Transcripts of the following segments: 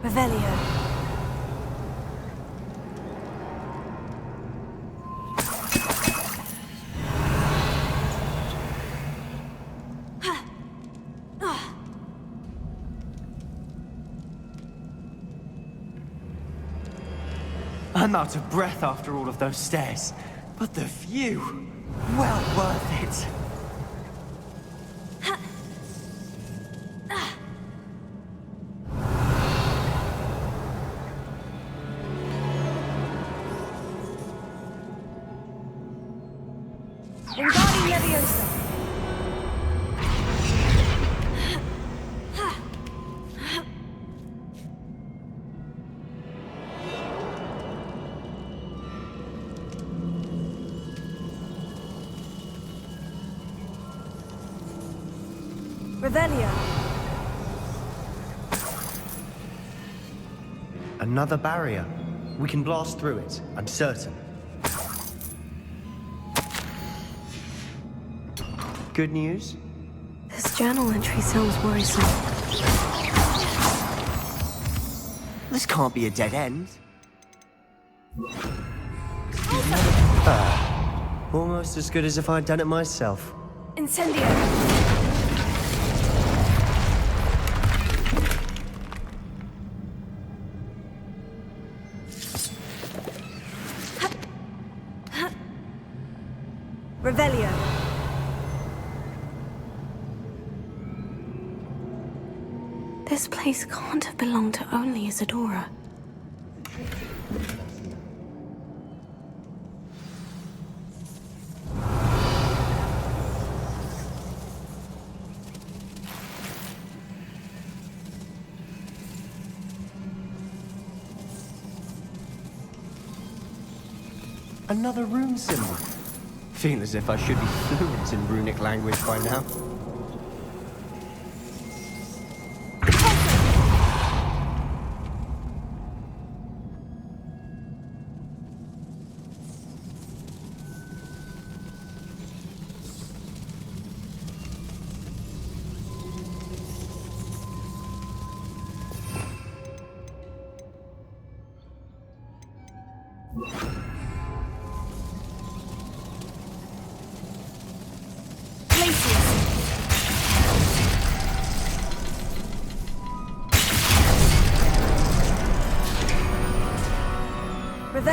Revelio. I'm out of breath after all of those stairs, but the view, well worth it. Wingardium Leviosa. Revelio. Another barrier. We can blast through it, I'm certain. Good news? This journal entry sounds worrisome. This can't be a dead end. Almost as good as if I'd done it myself. Incendio. Revelio. This place can't have belonged to only Isadora. Another rune symbol. Feel as if I should be fluent in runic language by now.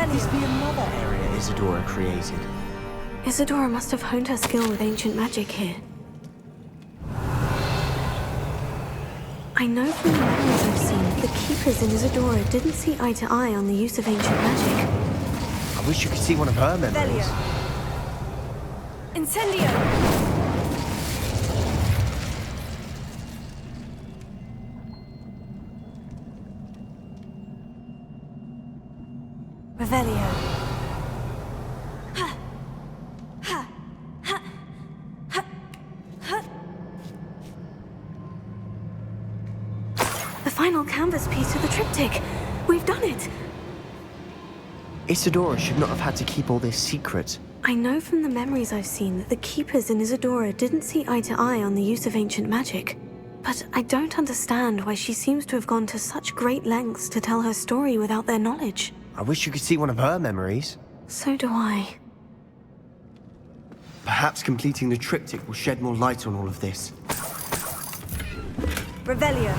Must be another area Isadora created. Isadora must have honed her skill with ancient magic here. I know from the memories I've seen that the keepers in Isadora didn't see eye to eye on the use of ancient magic. I wish you could see one of her memories. Incendio! Revelio. The final canvas piece of the triptych. We've done it. Isadora should not have had to keep all this secret. I know from the memories I've seen that the keepers in Isadora didn't see eye to eye on the use of ancient magic. But I don't understand why she seems to have gone to such great lengths to tell her story without their knowledge. I wish you could see one of her memories. So do I. Perhaps completing the triptych will shed more light on all of this. Revelio.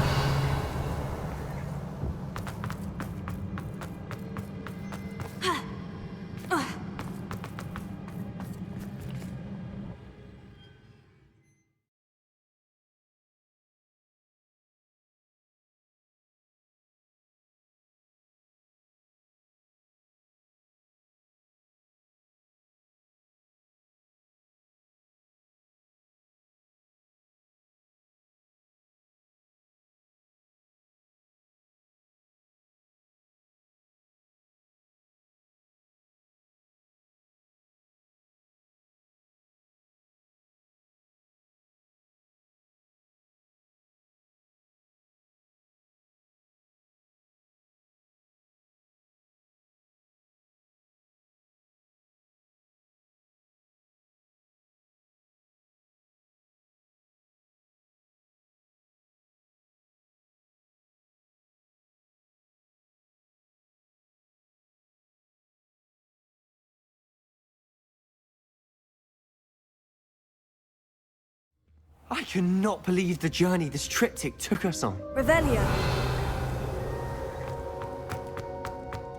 I cannot believe the journey this triptych took us on. Revelio.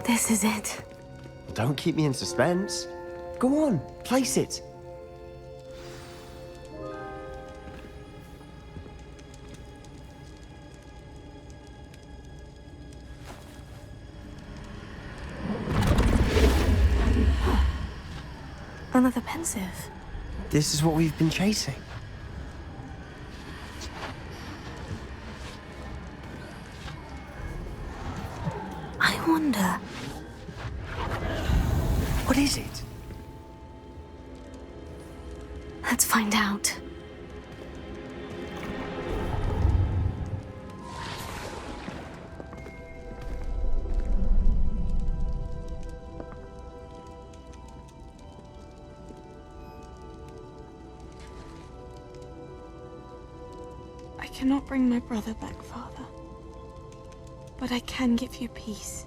This is it. Don't keep me in suspense. Go on, place it. Another pensive. This is what we've been chasing. I wonder. What is it? Let's find out. I cannot bring my brother back, Father. But I can give you peace.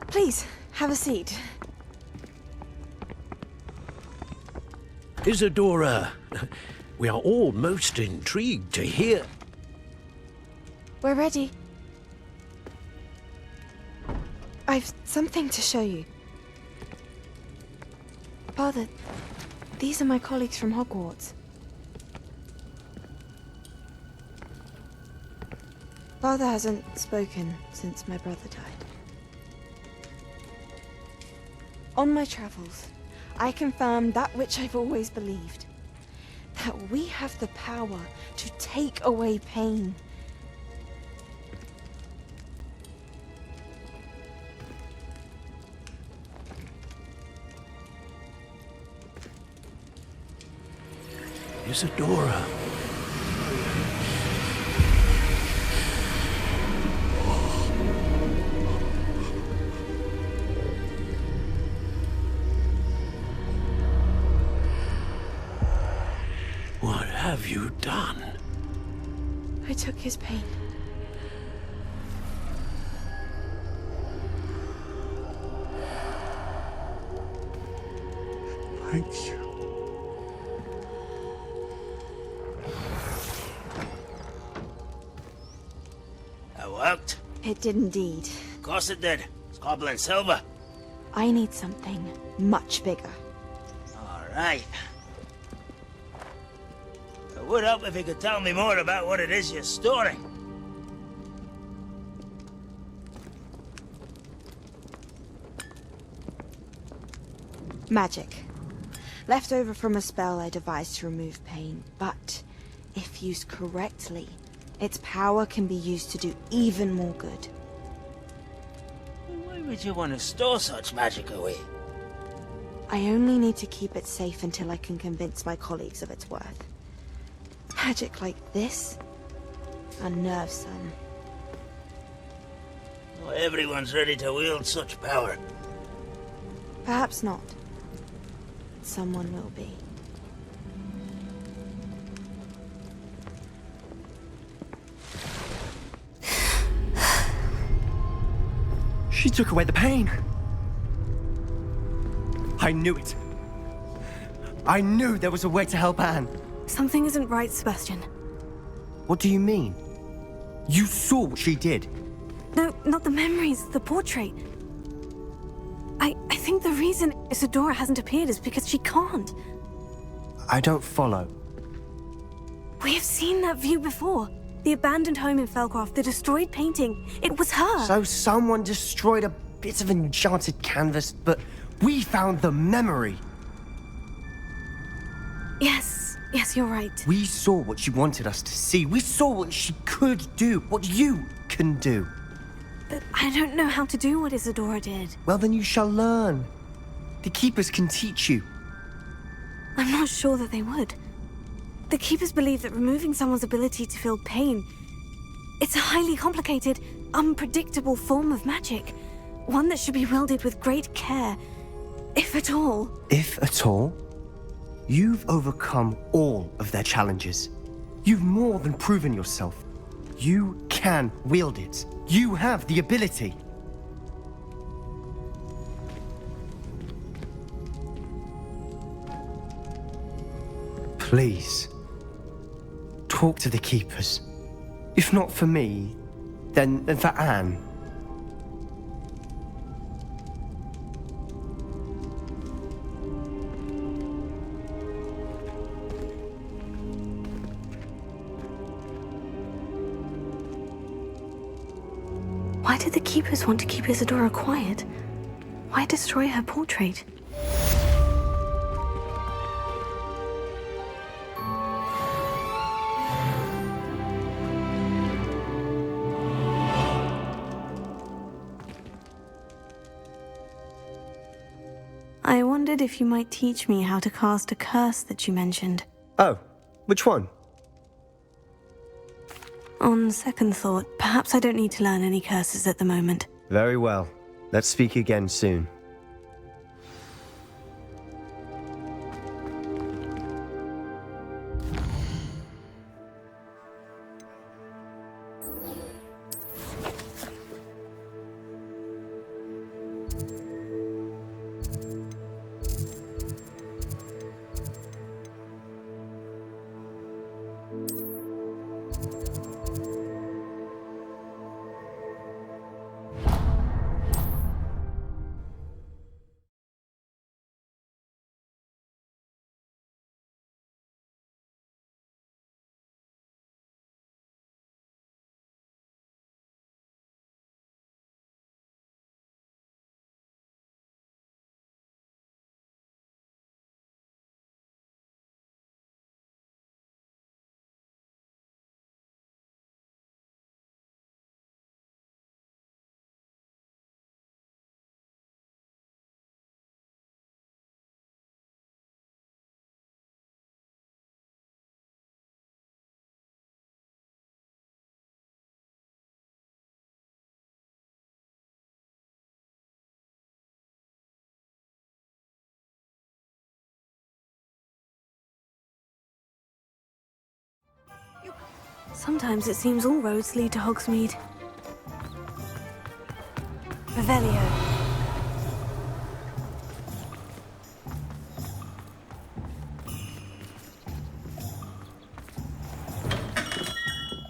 Please, have a seat. Isadora, we are all most intrigued to hear. We're ready. I've something to show you. Father, these are my colleagues from Hogwarts. Father hasn't spoken since my brother died. On my travels, I confirmed that which I've always believed. That we have the power to take away pain. Isadora. What have you done? I took his pain. Thank you. That worked? It did indeed. Of course it did. It's copper and silver. I need something much bigger. All right. It would help if you could tell me more about what it is you're storing. Magic. Left over from a spell I devised to remove pain, but if used correctly, its power can be used to do even more good. Why would you want to store such magic away? I only need to keep it safe until I can convince my colleagues of its worth. Magic like this unnerves some. Not everyone's ready to wield such power. Perhaps not. Someone will be. She took away the pain. I knew it. I knew there was a way to help Anne. Something isn't right, Sebastian. What do you mean? You saw what she did. No, not the memories, the portrait. I think the reason Isadora hasn't appeared is because she can't. I don't follow. We have seen that view before. The abandoned home in Felcroft, the destroyed painting. It was her. So someone destroyed a bit of enchanted canvas, but we found the memory. Yes, you're right. We saw what she wanted us to see. We saw what she could do, what you can do. But I don't know how to do what Isadora did. Well, then you shall learn. The Keepers can teach you. I'm not sure that they would. The Keepers believe that removing someone's ability to feel pain, it's a highly complicated, unpredictable form of magic. One that should be wielded with great care, if at all. If at all, you've overcome all of their challenges. You've more than proven yourself. You can wield it. You have the ability. Please, talk to the Keepers. If not for me, then for Anne. Why did the Keepers want to keep Isadora quiet? Why destroy her portrait? I wondered if you might teach me how to cast a curse that you mentioned. Oh, which one? On second thought, perhaps I don't need to learn any curses at the moment. Very well. Let's speak again soon. Sometimes it seems all roads lead to Hogsmeade. Revelio.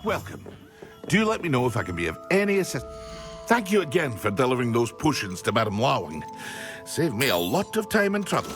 Welcome. Do let me know if I can be of any assistance. Thank you again for delivering those potions to Madame Lawing. Saved me a lot of time and trouble.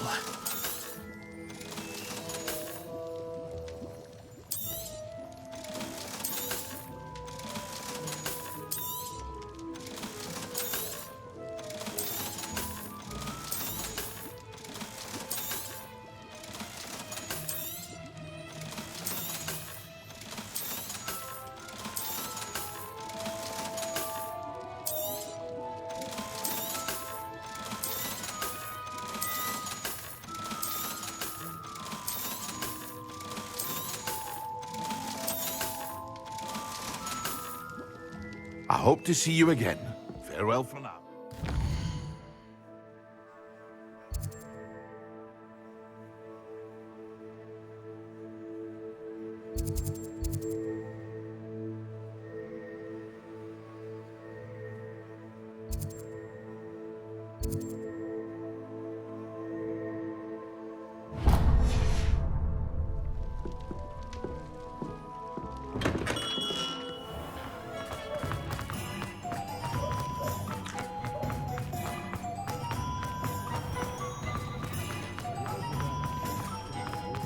I hope to see you again. Farewell for now.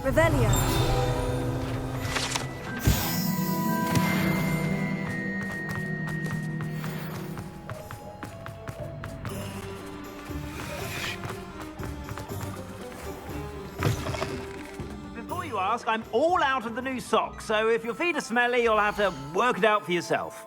Revelio. Before you ask, I'm all out of the new socks, so if your feet are smelly, you'll have to work it out for yourself.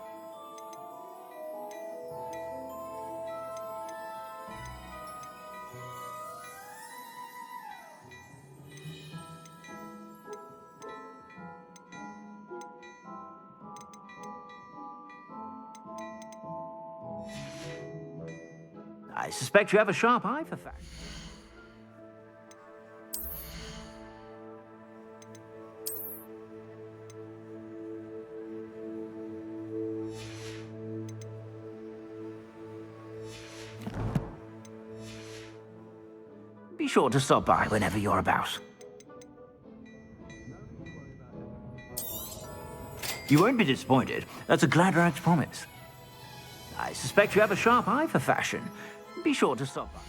I suspect you have a sharp eye for facts. Be sure to stop by whenever you're about. You won't be disappointed. That's a Gladrag's promise. I suspect you have a sharp eye for fashion. Be sure to stop by.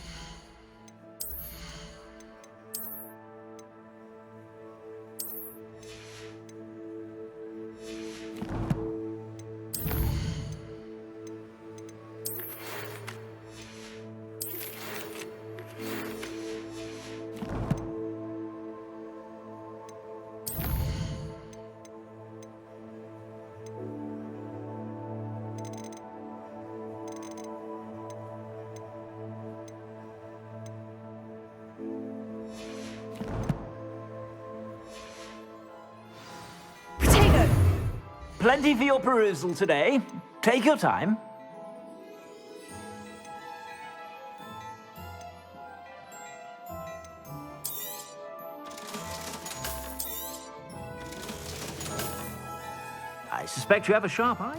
Plenty for your perusal today. Take your time. I suspect you have a sharp eye.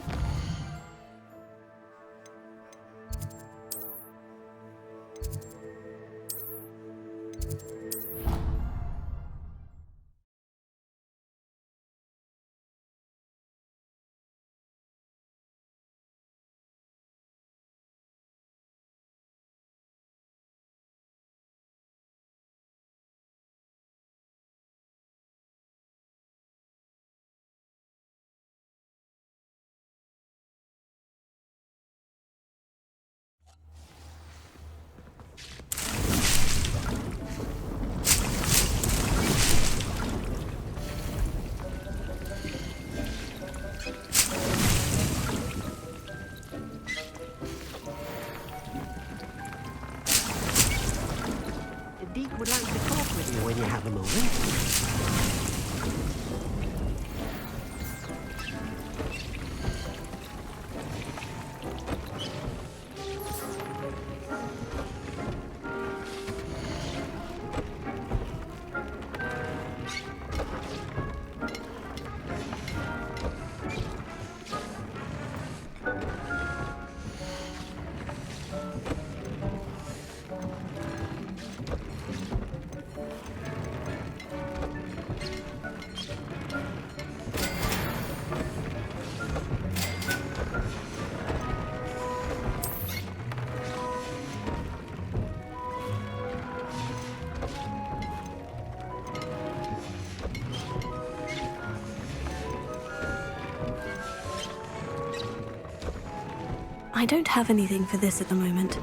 Deke would like to talk with you when you have a moment. I don't have anything for this at the moment.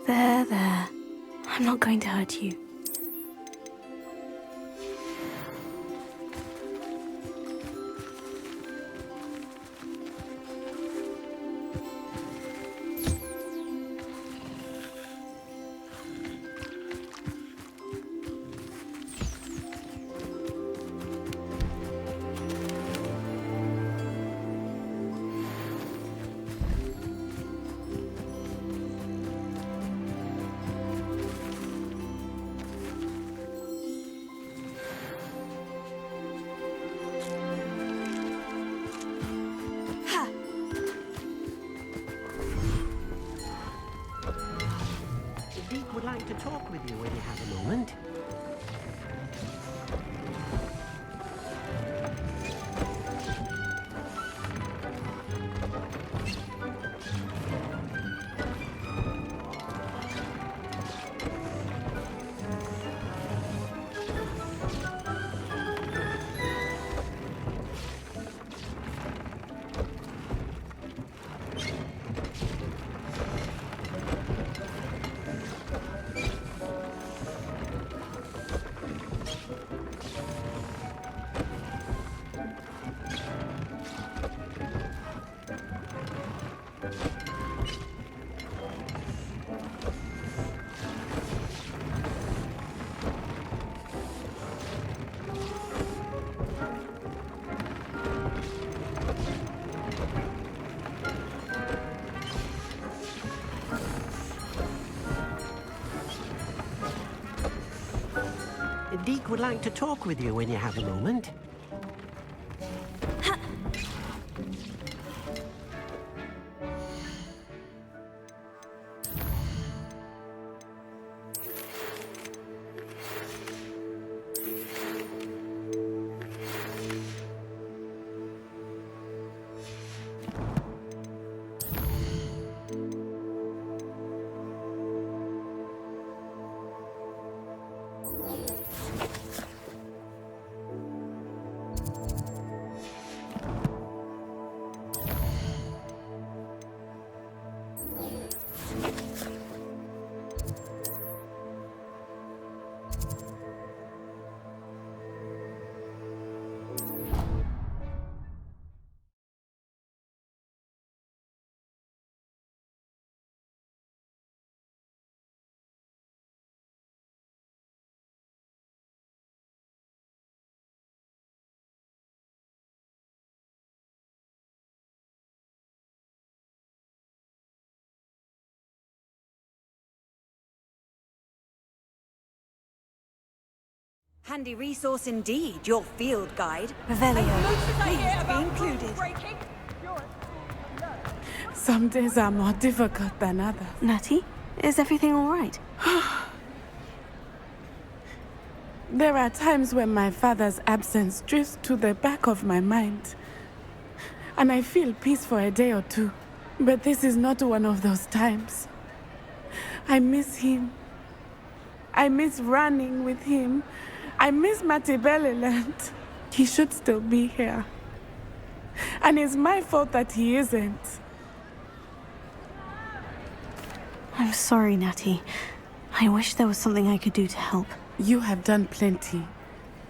There. I'm not going to hurt you. Deke would like to talk with you when you have a moment. Deke would like to talk with you when you have a moment. Handy resource indeed, your field guide. Revelio. Please be included. Some days are more difficult than others. Natty, is everything all right? There are times when my father's absence drifts to the back of my mind, and I feel peace for a day or two. But this is not one of those times. I miss him. I miss running with him. I miss Matibeleland. He should still be here. And it's my fault that he isn't. I'm sorry, Natty. I wish there was something I could do to help. You have done plenty.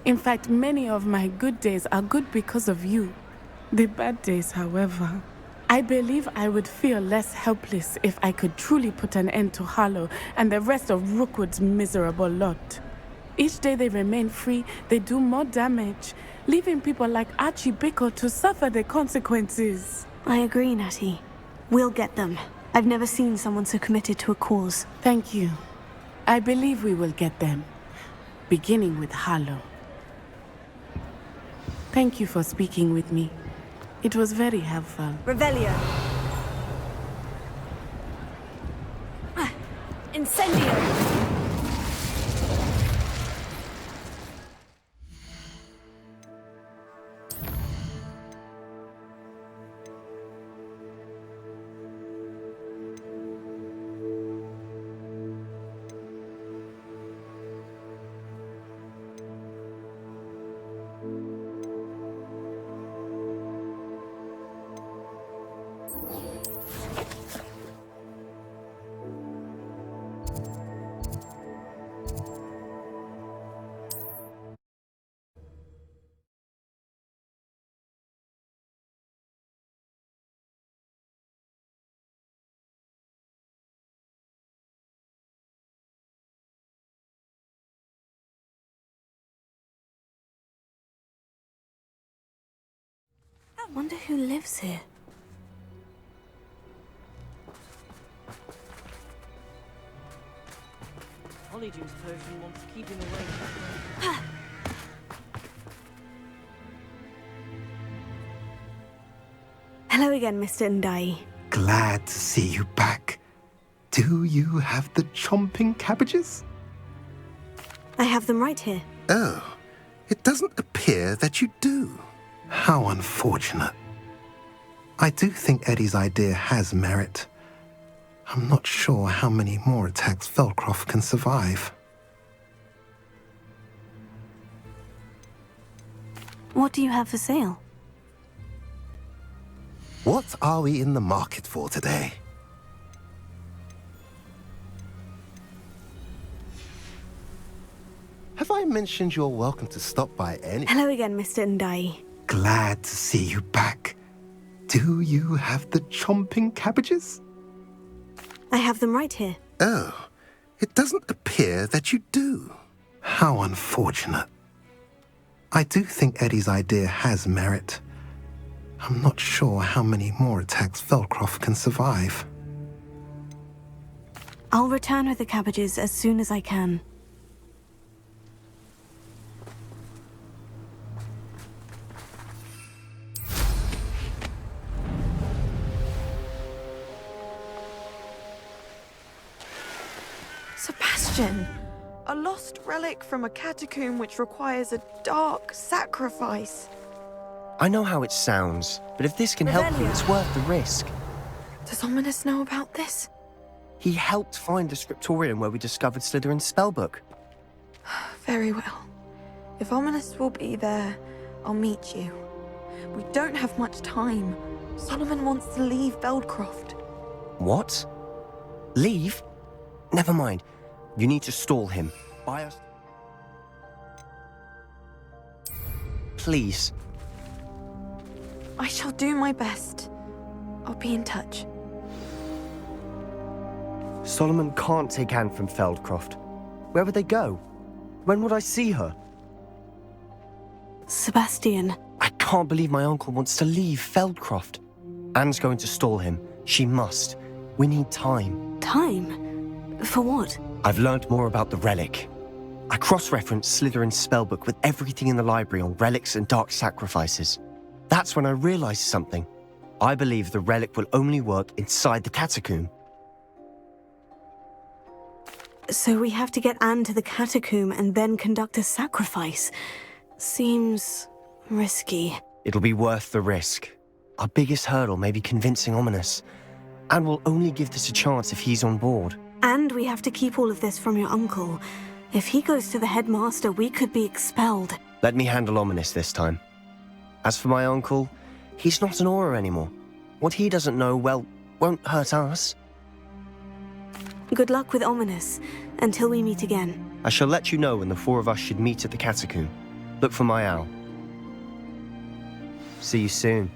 In fact, many of my good days are good because of you. The bad days, however, I believe I would feel less helpless if I could truly put an end to Harlow and the rest of Rookwood's miserable lot. Each day they remain free, they do more damage, leaving people like Archie Bickle to suffer the consequences. I agree, Natty. We'll get them. I've never seen someone so committed to a cause. Thank you. I believe we will get them, beginning with Harlow. Thank you for speaking with me. It was very helpful. Revelio. Incendio. I wonder who lives here. Honeydew potion wants to keep him away. Hello again, Mr. Ndai. Glad to see you back. Do Do you have the chomping cabbages? I have them right here. Oh, it doesn't appear that you do. How unfortunate. I do think Eddie's idea has merit. I'm not sure how many more attacks Feldcroft can survive. What do you have for sale? What are we in the market for today? Have I mentioned you're welcome to stop by any... Hello again, Mr. Ndai. Glad to see you back. Do you have the chomping cabbages? I have them right here. Oh, it doesn't appear that you do. How unfortunate. I do think Eddie's idea has merit. I'm not sure how many more attacks Feldcroft can survive. I'll return with the cabbages as soon as I can. Sebastian! A lost relic from a catacomb which requires a dark sacrifice. I know how it sounds, but if this can help you, it's worth the risk. Does Ominous know about this? He helped find the scriptorium where we discovered Slytherin's spellbook. Very well. If Ominous will be there, I'll meet you. We don't have much time. Solomon wants to leave Feldcroft. What? Leave? Never mind. You need to stall him. Buy us... Please. I shall do my best. I'll be in touch. Solomon can't take Anne from Feldcroft. Where would they go? When would I see her? Sebastian. I can't believe my uncle wants to leave Feldcroft. Anne's going to stall him. She must. We need time. Time? For what? I've learned more about the relic. I cross-referenced Slytherin's spellbook with everything in the library on relics and dark sacrifices. That's when I realized something. I believe the relic will only work inside the catacomb. So we have to get Anne to the catacomb and then conduct a sacrifice. Seems risky. It'll be worth the risk. Our biggest hurdle may be convincing Ominous. And we'll only give this a chance if he's on board. And we have to keep all of this from your uncle. If he goes to the headmaster, we could be expelled. Let me handle Ominous this time. As for my uncle, he's not an Auror anymore. What he doesn't know, well, won't hurt us. Good luck with Ominous, until we meet again. I shall let you know when the four of us should meet at the catacomb. Look for my owl. See you soon.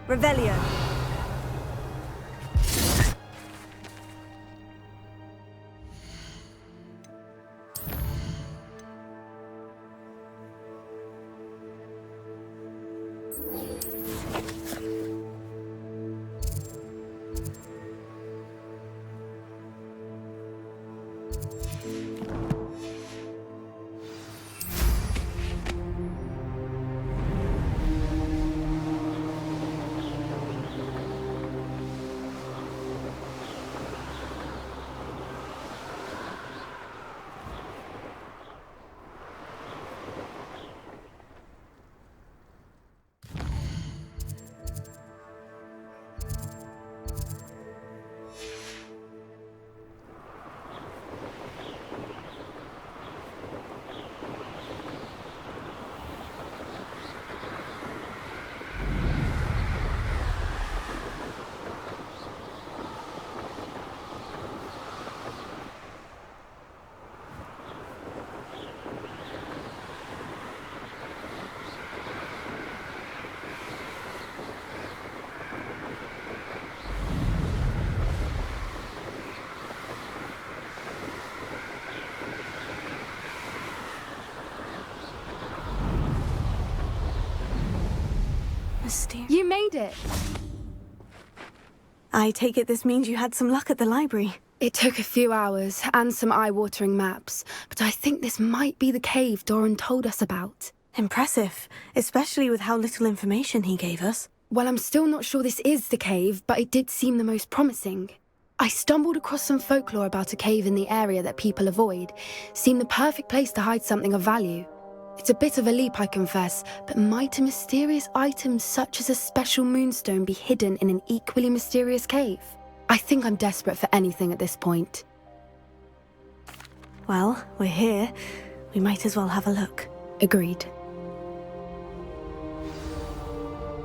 Revelio. You made it! I take it this means you had some luck at the library. It took a few hours and some eye-watering maps, but I think this might be the cave Doran told us about. Impressive, especially with how little information he gave us. Well, I'm still not sure this is the cave, but it did seem the most promising. I stumbled across some folklore about a cave in the area that people avoid. Seemed the perfect place to hide something of value. It's a bit of a leap, I confess, but might a mysterious item such as a special moonstone be hidden in an equally mysterious cave? I think I'm desperate for anything at this point. Well, we're here. We might as well have a look. Agreed.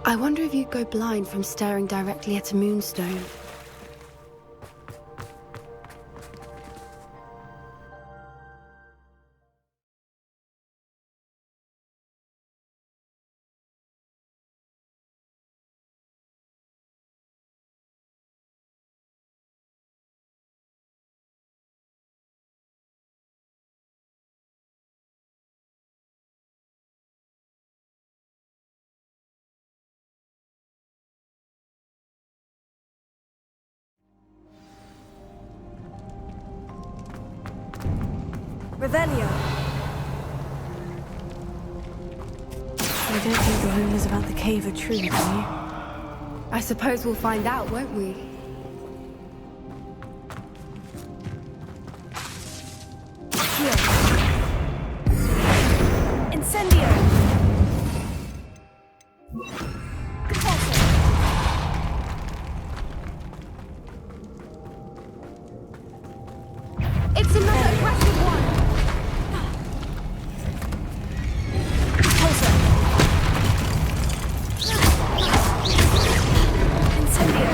I wonder if you'd go blind from staring directly at a moonstone. Revelio! You don't think the rumors about the cave are true, do you? I suppose we'll find out, won't we? Incendio! It's another aggressive one! Closer! Incendio!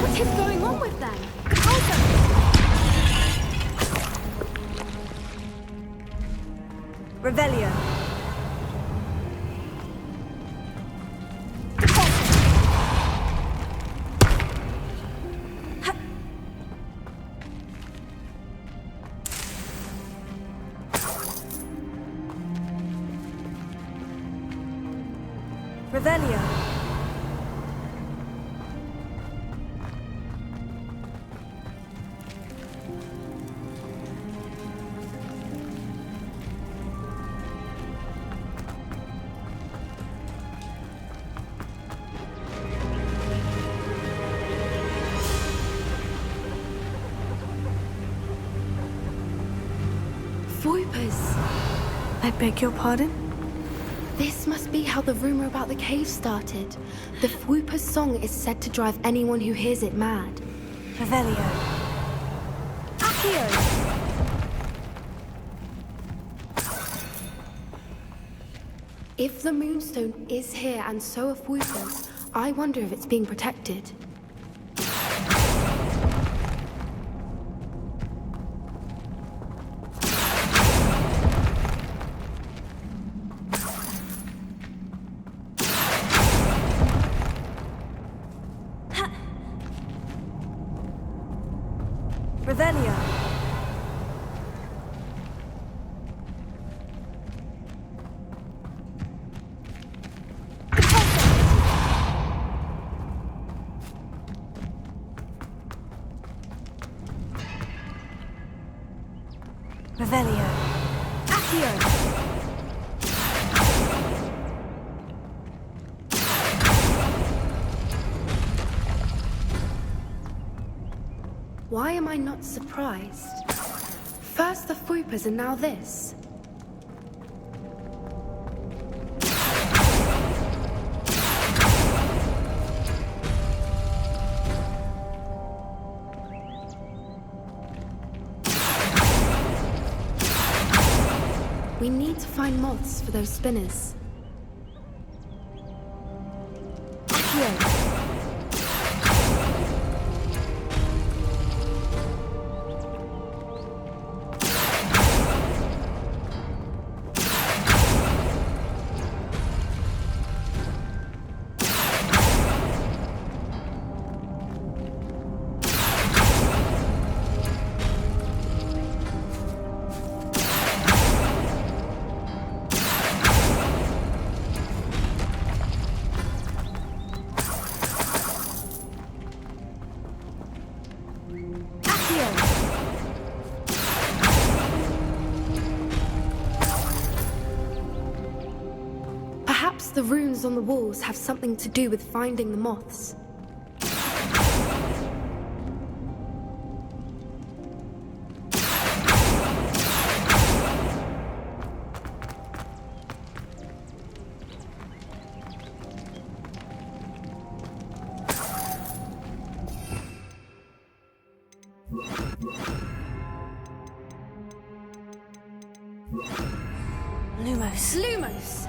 What is going on with them? Revelio! Revelio! Voipers! I beg your pardon? This must be how the rumor about the cave started. The Whooper's song is said to drive anyone who hears it mad. Revelio. Accio! If the Moonstone is here and so are Whoopers, I wonder if it's being protected. Revelio. Revelio. Accio. Why am I not surprised? First the Whoopers and now this. We need to find moths for those spinners. Accio. the runes on the walls have something to do with finding the moths. Lumos. Lumos!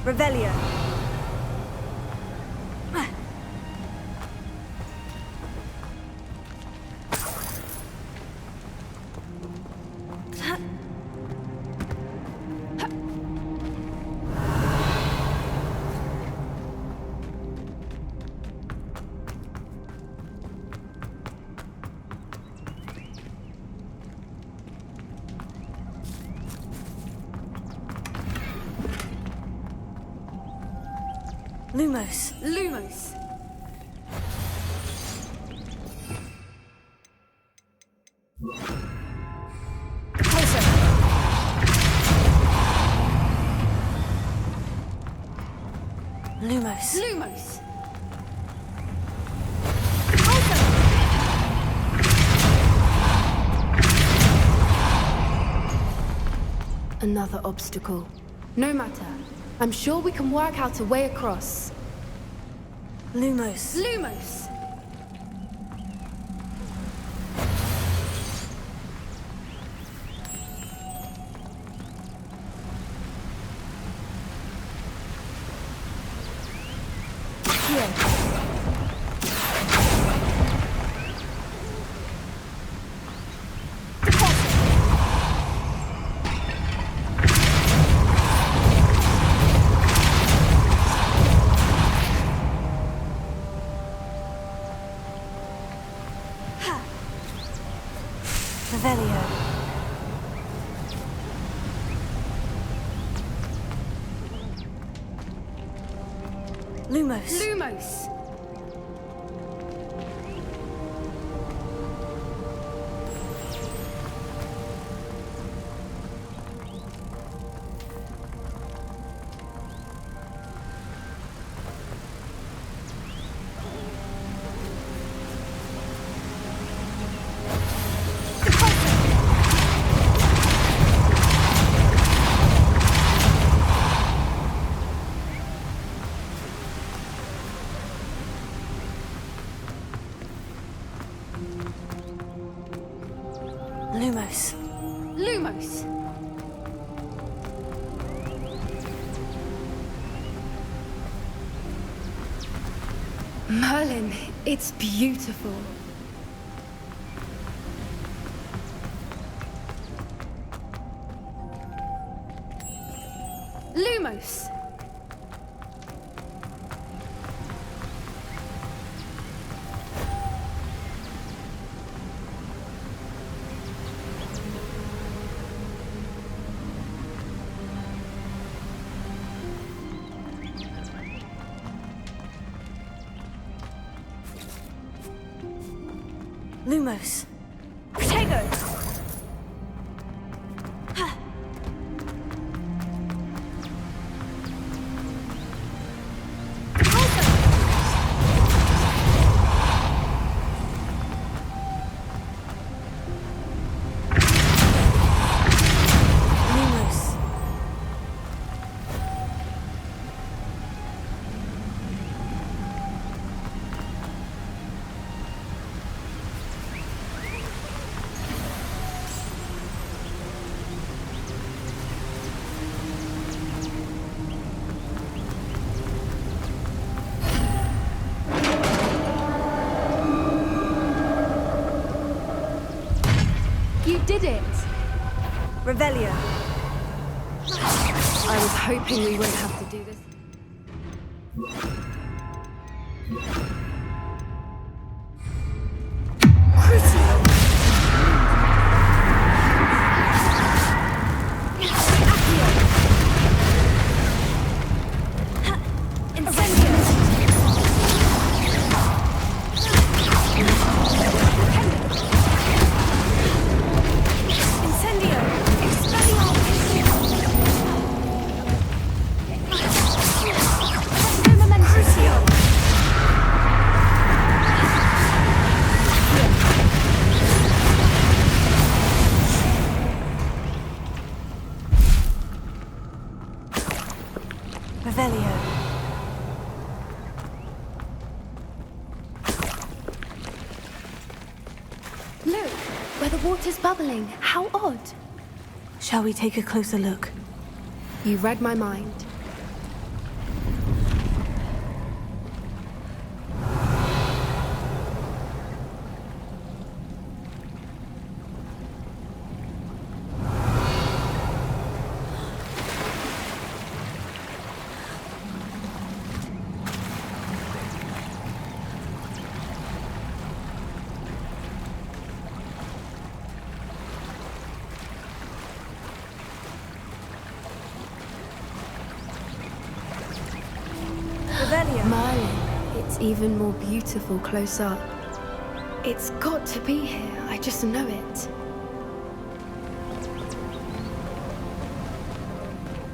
Revelio. Lumos. Lumos! Lumos. Lumos! Another obstacle. No matter. I'm sure we can work out a way across. Lumos. Lumos! Revelio. Lumos. Lumos! Lumos. Lumos! Merlin, it's beautiful. Lumos! Lumos. Protego! Lumos. You did it! Revelio. I was hoping we wouldn't have to do this. Look, where the water's bubbling. How odd. Shall we take a closer look? You read my mind. Merlin, it's even more beautiful close up. It's got to be here, I just know it.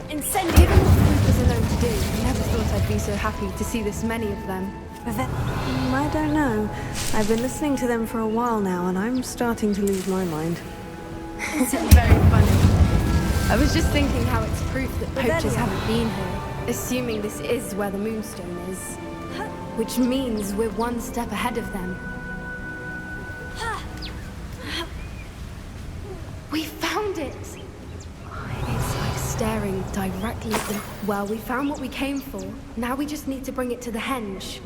Incendio! Given what Troopers are known to do, I never thought I'd be so happy to see this many of them. I don't know. I've been listening to them for a while now, and I'm starting to lose my mind. It's very funny. I was just thinking how it's proof that poachers haven't been here, assuming this is where the Moonstone is. Which means we're one step ahead of them. We found it! It's like staring directly at them. Well, we found what we came for. Now we just need to bring it to the henge.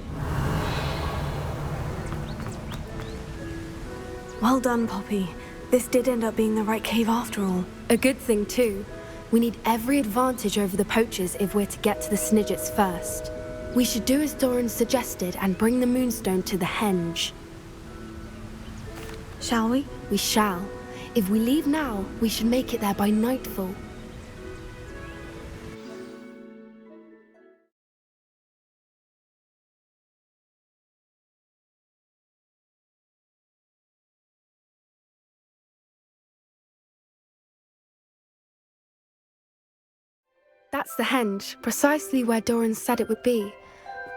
Well done, Poppy. This did end up being the right cave after all. A good thing, too. We need every advantage over the poachers if we're to get to the Snidgets first. We should do as Doran suggested and bring the Moonstone to the henge. Shall we? We shall. If we leave now, we should make it there by nightfall. That's the henge, precisely where Doran said it would be.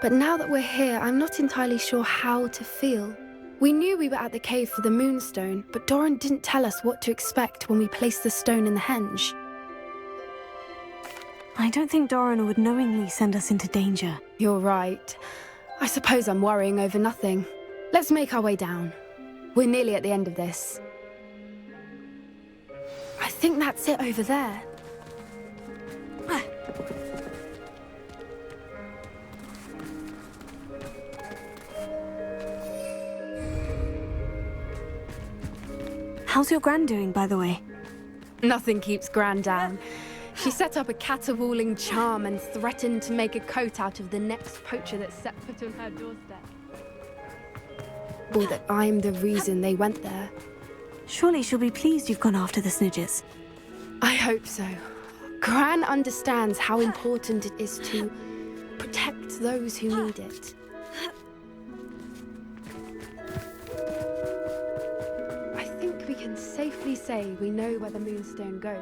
But now that we're here, I'm not entirely sure how to feel. We knew we were at the cave for the Moonstone, but Doran didn't tell us what to expect when we placed the stone in the henge. I don't think Doran would knowingly send us into danger. You're right. I suppose I'm worrying over nothing. Let's make our way down. We're nearly at the end of this. I think that's it over there. How's your Gran doing, by the way? Nothing keeps Gran down. She set up a caterwauling charm and threatened to make a coat out of the next poacher that set foot on her doorstep. Or that I'm the reason they went there. Surely she'll be pleased you've gone after the Snidgets. I hope so. Gran understands how important it is to protect those who need it. I think we can safely say we know where the Moonstone goes.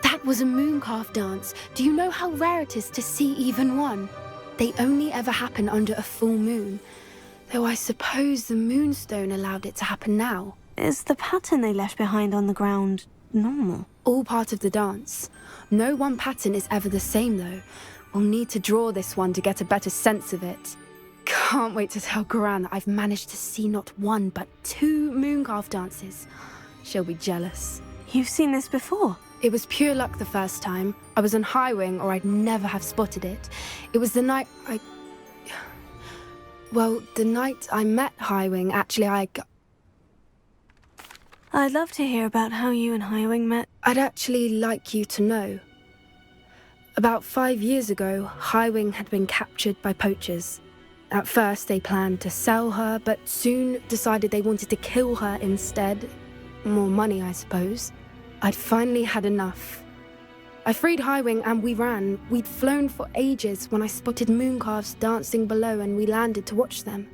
That was a mooncalf dance. Do you know how rare it is to see even one? They only ever happen under a full moon. Though I suppose the Moonstone allowed it to happen now. Is the pattern they left behind on the ground normal? All part of the dance. No one pattern is ever the same, though. We'll need to draw this one to get a better sense of it. Can't wait to tell Gran that I've managed to see not one, but 2 mooncalf dances. She'll be jealous. You've seen this before? It was pure luck the first time. I was on Highwing, or I'd never have spotted it. It was the night Well, the night I met Highwing, actually, I'd love to hear about how you and Highwing met. I'd actually like you to know. About 5 years ago, Highwing had been captured by poachers. At first, they planned to sell her, but soon decided they wanted to kill her instead. More money, I suppose. I'd finally had enough. I freed Highwing and we ran. We'd flown for ages when I spotted mooncalves dancing below and we landed to watch them.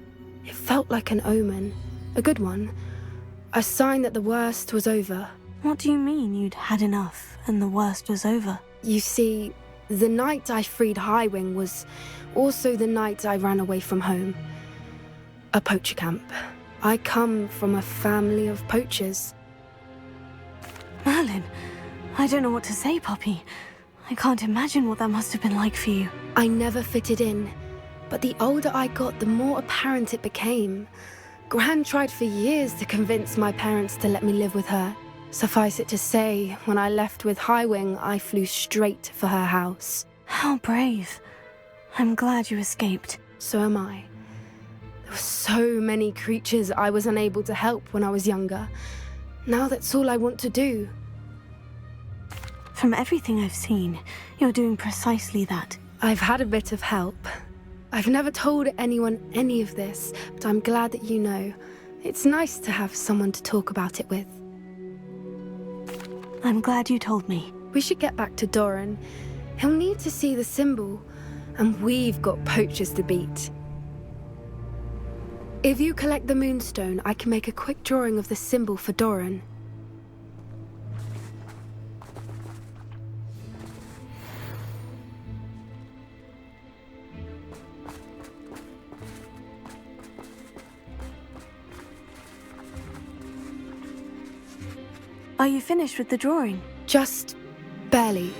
It felt like an omen. A good one. A sign that the worst was over. What do you mean you'd had enough and the worst was over? You see, the night I freed Highwing was also the night I ran away from home. A poacher camp. I come from a family of poachers. Merlin, I don't know what to say, Poppy. I can't imagine what that must have been like for you. I never fitted in, but the older I got, the more apparent it became. Gran tried for years to convince my parents to let me live with her. Suffice it to say, when I left with Highwing, I flew straight for her house. How brave. I'm glad you escaped. So am I. There were so many creatures I was unable to help when I was younger. Now that's all I want to do. From everything I've seen, you're doing precisely that. I've had a bit of help. I've never told anyone any of this, but I'm glad that you know. It's nice to have someone to talk about it with. I'm glad you told me. We should get back to Doran. He'll need to see the symbol, and we've got poachers to beat. If you collect the Moonstone, I can make a quick drawing of the symbol for Doran. Are you finished with the drawing? Just barely.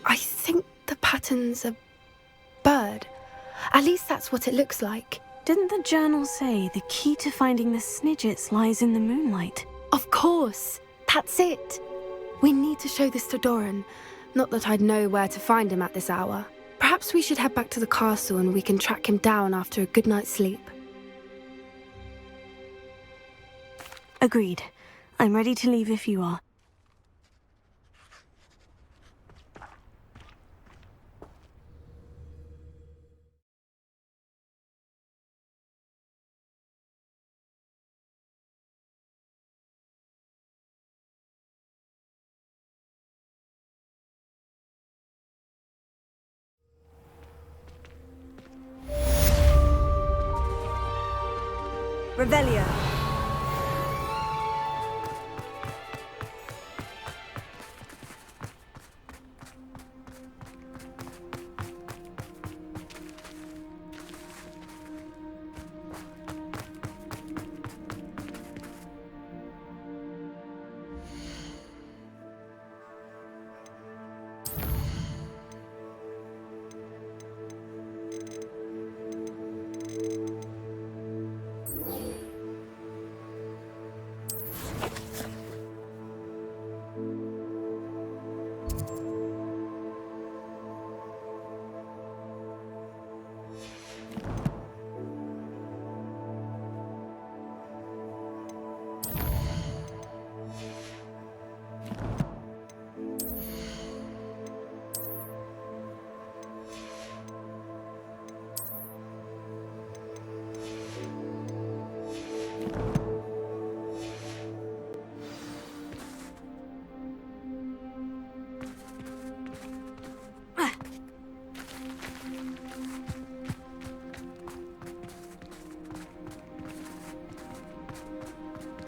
I think the pattern's a bird. At least that's what it looks like. Didn't the journal say the key to finding the Snidgets lies in the moonlight? Of course. That's it. We need to show this to Doran. Not that I'd know where to find him at this hour. Perhaps we should head back to the castle and we can track him down after a good night's sleep. Agreed. I'm ready to leave if you are. Revelio.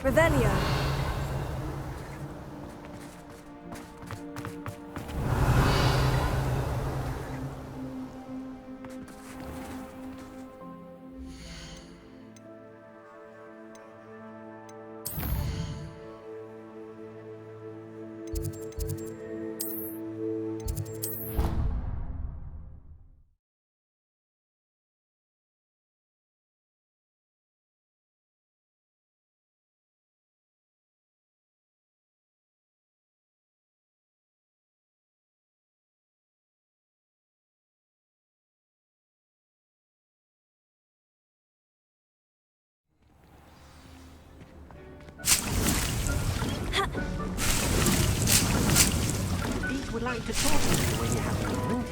Revelio. Deke would like to talk with you when you have a moment.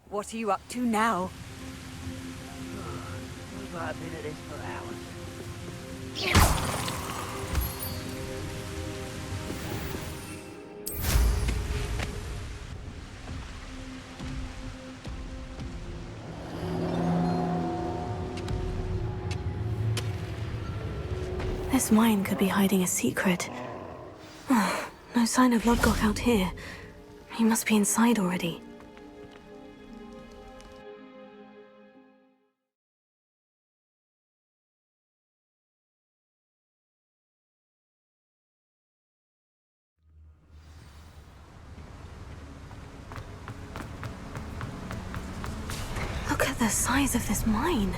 What are you up to now? Looks like I've been at this for hours. This mine could be hiding a secret. No sign of Lodgok out here. He must be inside already. Look at the size of this mine.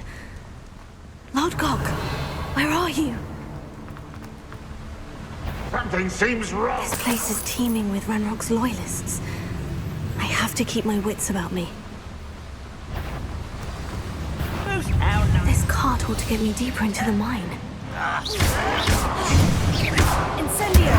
Lodgok, where are you? Something seems wrong. This place is teeming with Ranrock's loyalists. I have to keep my wits about me. This cart ought to get me deeper into the mine. Incendio!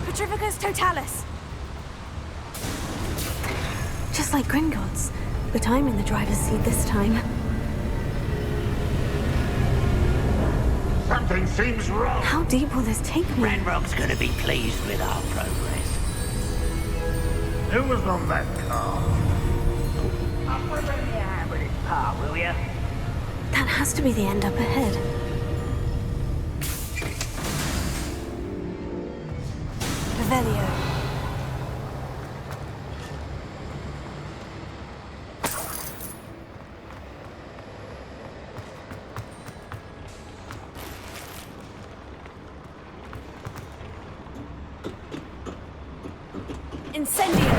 Petrificus Totalis! Just like Gringotts, but I'm in the driver's seat this time. Something seems wrong. How deep will this take me? Ranrock's gonna be pleased with our progress. Who was on that car? I'll put in your hand with his pa, will ya? That has to be the end up ahead. Revelio. Incendio!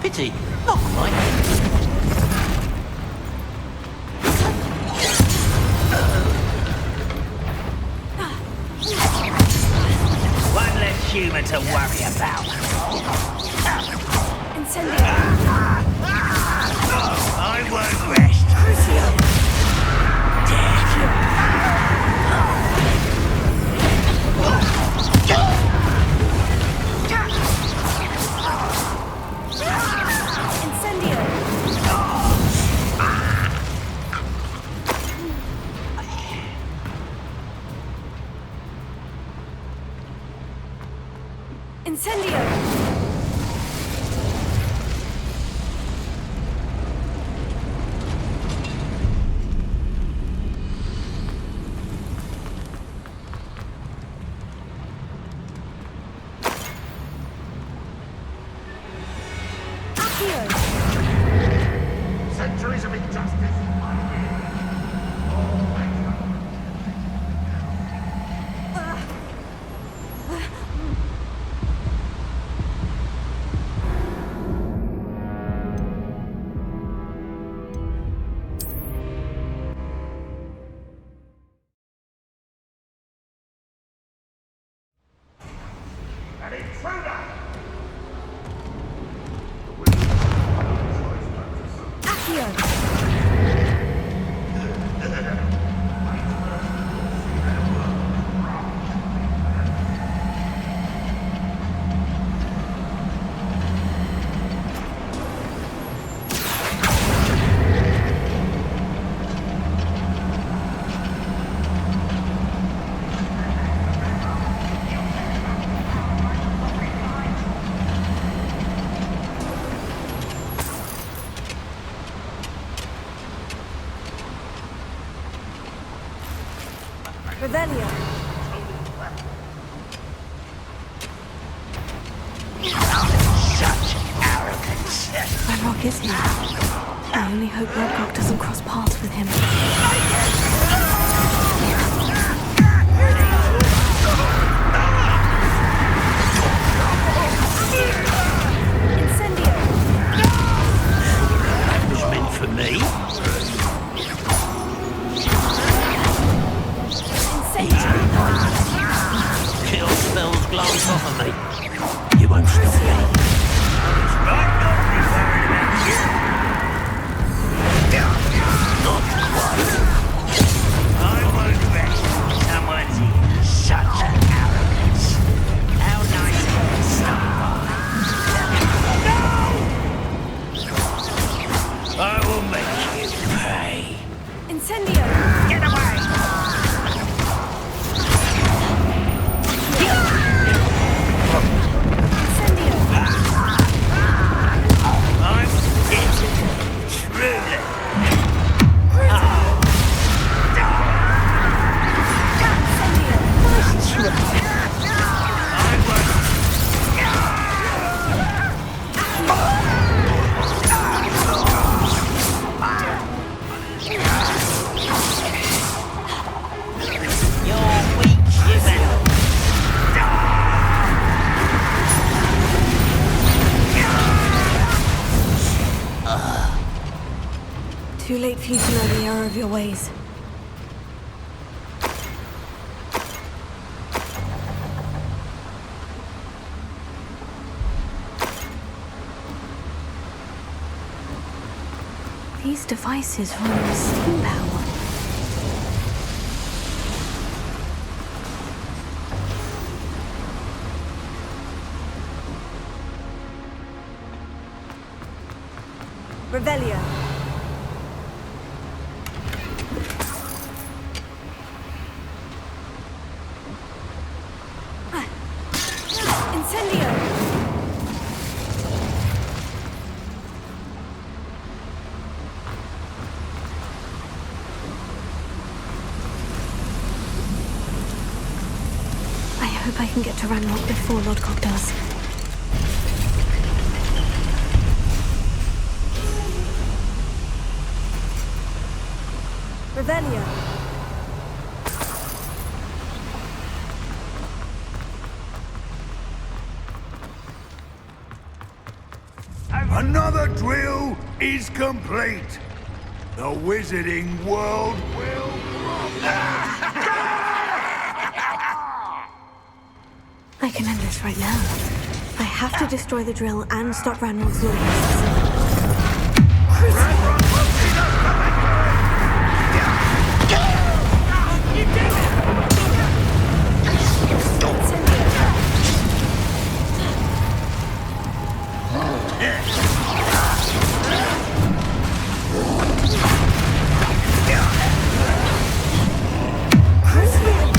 Pity, not quite. One less human to worry about. Incendio! I won't rest. Incendio! Centuries of injustice. An intruder! Revelio. Such arrogance. Ranrock is here. I only hope Ranrock doesn't cross paths with him. Incendio! That was meant for me. Kill spells glance off of me. You won't stop me. It's right not to be worried about you. Not quite. I won't rest. Someone's here. Such arrogance. How nice of you to stop by. No! I will make you pay. Incendio! Get away! Too late for you to know the error of your ways. These devices run on steam power. Revelio. Incendio. I hope I can get to Ranrock before Lodgok does. Revelio. Another drill is complete. The wizarding world will... I can end this right now. I have to destroy the drill and stop Ranrock's loyalists.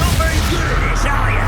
Not very good at this, are you?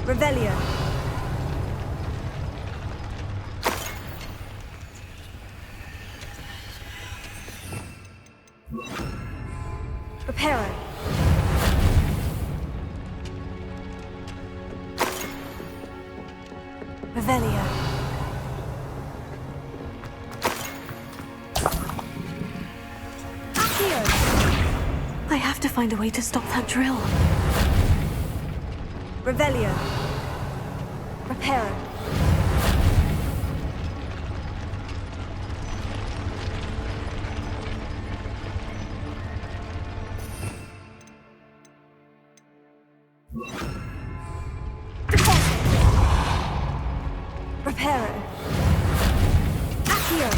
Revelio. Reparo. Revelio. Accio. I have to find a way to stop that drill. Revelio. Reparo. Reparo. Accio.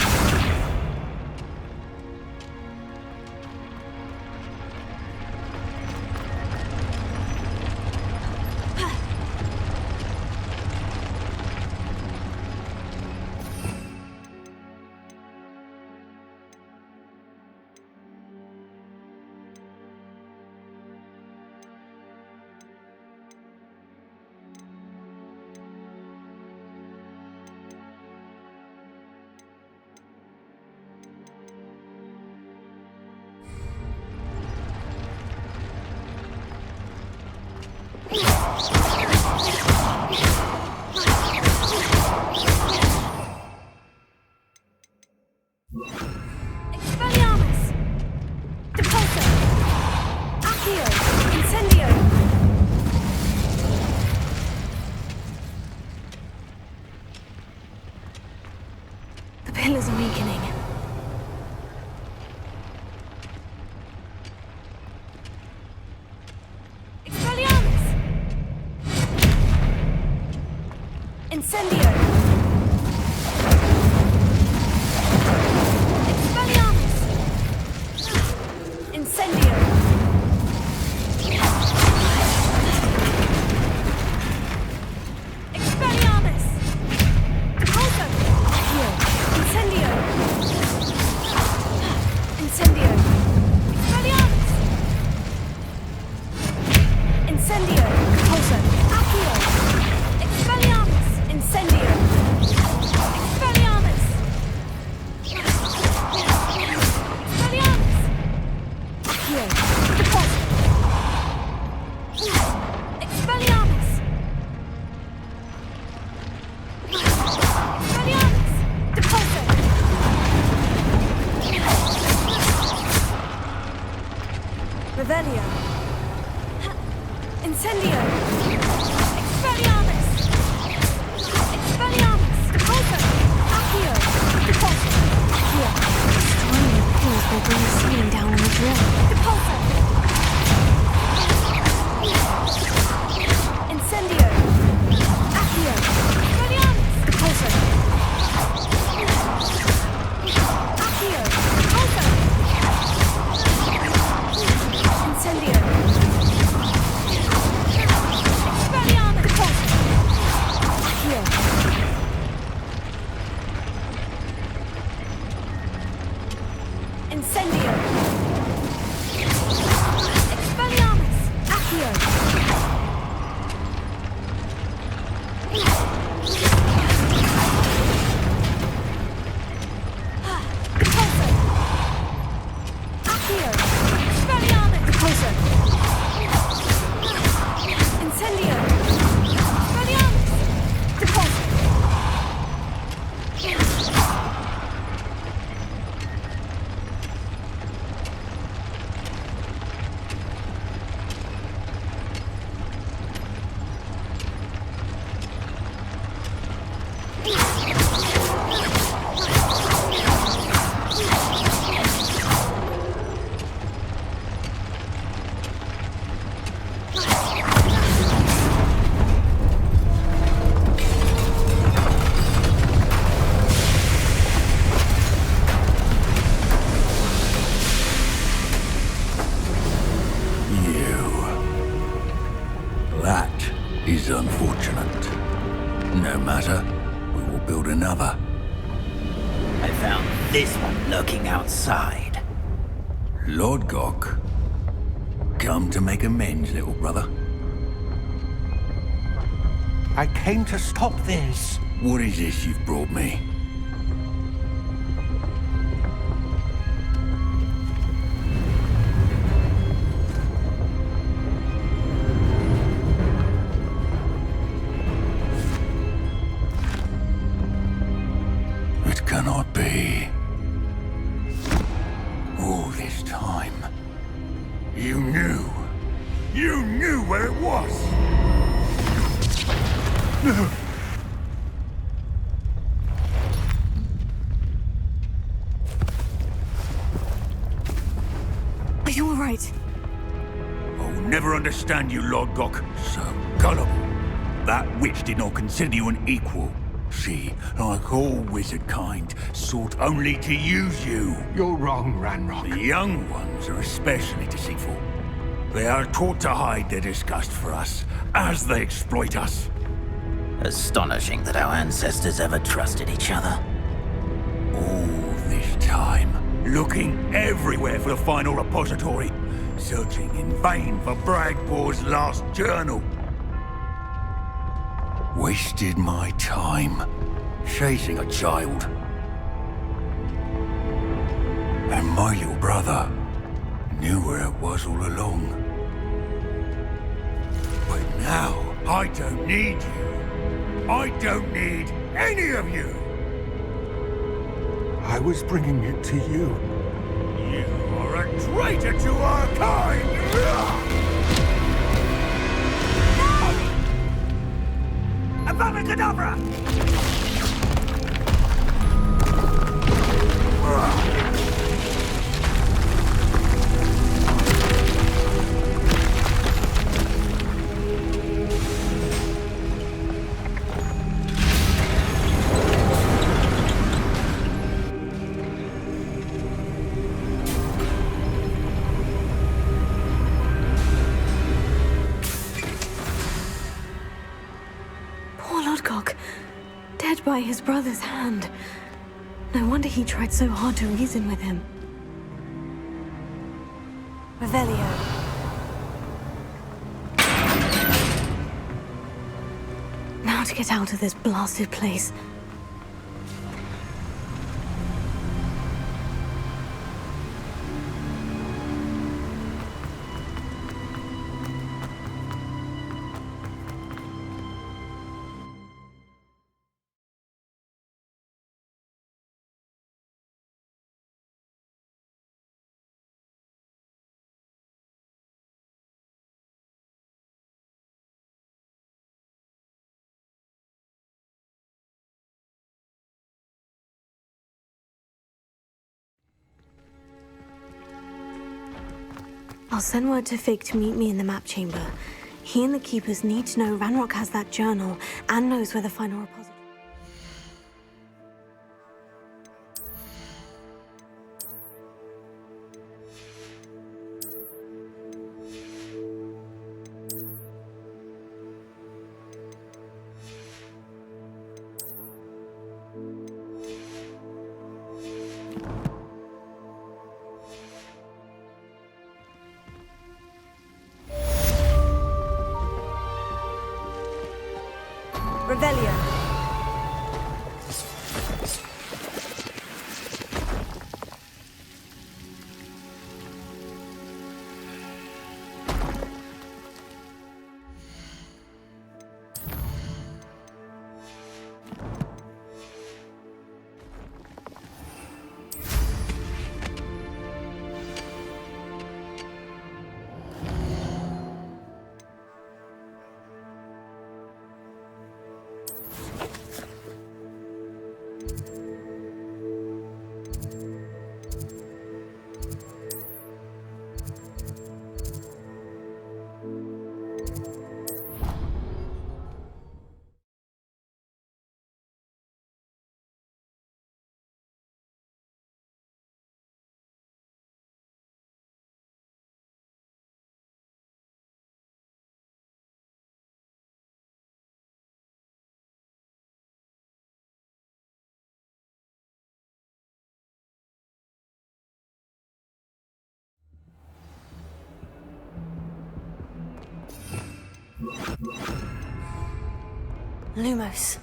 Pillar's awakening. Expelliarmus! Incendio! Expelliarmus! Incendio! Expelliarmus! Repulso! Accio! Incendio! Incendio! Expelliarmus! Incendio! Repulso! Accio! Expelliarmus! Incendio! Expelliarmus! Expelliarmus! Accio! Repulso! Expelliarmus! Expelliarmus! Repulso! Revelio! Incendio! Expelliarmus! Expelliarmus! Repulso! Accio! Repulso! Accio! Destroying the pillars will bring the ceiling down on the drill. Repulso! Incendio! Accio! Expelliarmus! Repulso! Accio! Repulso! Incendio! Expelliarmus! Repulso! Accio! Incendio! Expelliarmus! Accio! Repulso! Accio! Expelliarmus! Repulso! Incendio! Expelliarmus! Repulso! That is unfortunate. No matter, we will build another. I found this one lurking outside. Lord Gok, come to make amends, little brother. I came to stop this. What is this you've brought me? It cannot be. All this time, you knew. You knew where it was. No. Are you alright? I'll never understand you, Lord Gok. So gullible. That witch did not consider you an equal. She, like all wizard kind, sought only to use you. You're wrong, Ranrock. The young ones are especially deceitful. They are taught to hide their disgust for us, as they exploit us. Astonishing that our ancestors ever trusted each other. All this time, looking everywhere for the final repository, searching in vain for Bragbor's last journal. Wasted my time, chasing a child. And my little brother knew where it was all along. But now, I don't need you. I don't need any of you. I was bringing it to you. You are a traitor to our kind! Avada Kedavra! by his brother's hand. No wonder he tried so hard to reason with him. Revelio. Now to get out of this blasted place. I'll send word to Fig to meet me in the map chamber. He and the Keepers need to know Ranrock has that journal and knows where the final repository... Revelio. Lumos.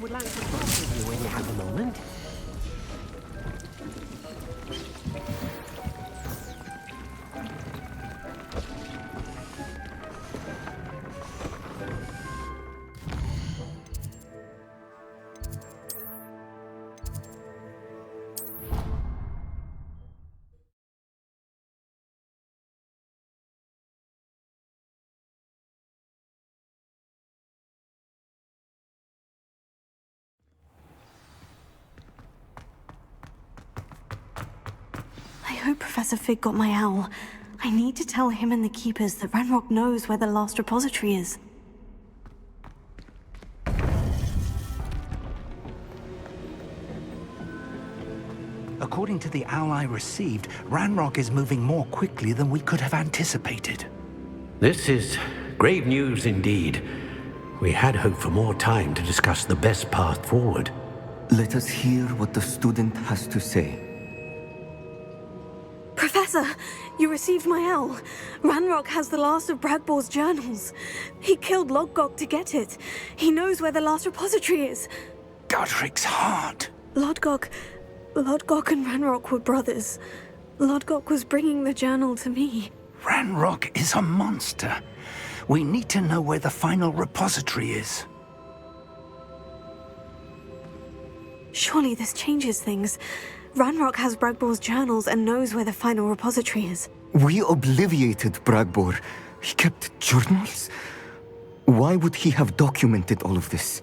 Would like to talk with you when you have a moment. I hope Professor Fig got my owl. I need to tell him and the Keepers that Ranrock knows where the last repository is. According to the owl I received, Ranrock is moving more quickly than we could have anticipated. This is grave news indeed. We had hoped for more time to discuss the best path forward. Let us hear what the student has to say. Professor, you received my owl. Ranrock has the last of Bragbor's journals. He killed Lodgok to get it. He knows where the last repository is. Godric's heart. Lodgok and Ranrock were brothers. Lodgok was bringing the journal to me. Ranrock is a monster. We need to know where the final repository is. Surely this changes things. Ranrock has Bragbor's journals and knows where the final repository is. We obliviated Bragbor. He kept journals? Why would he have documented all of this?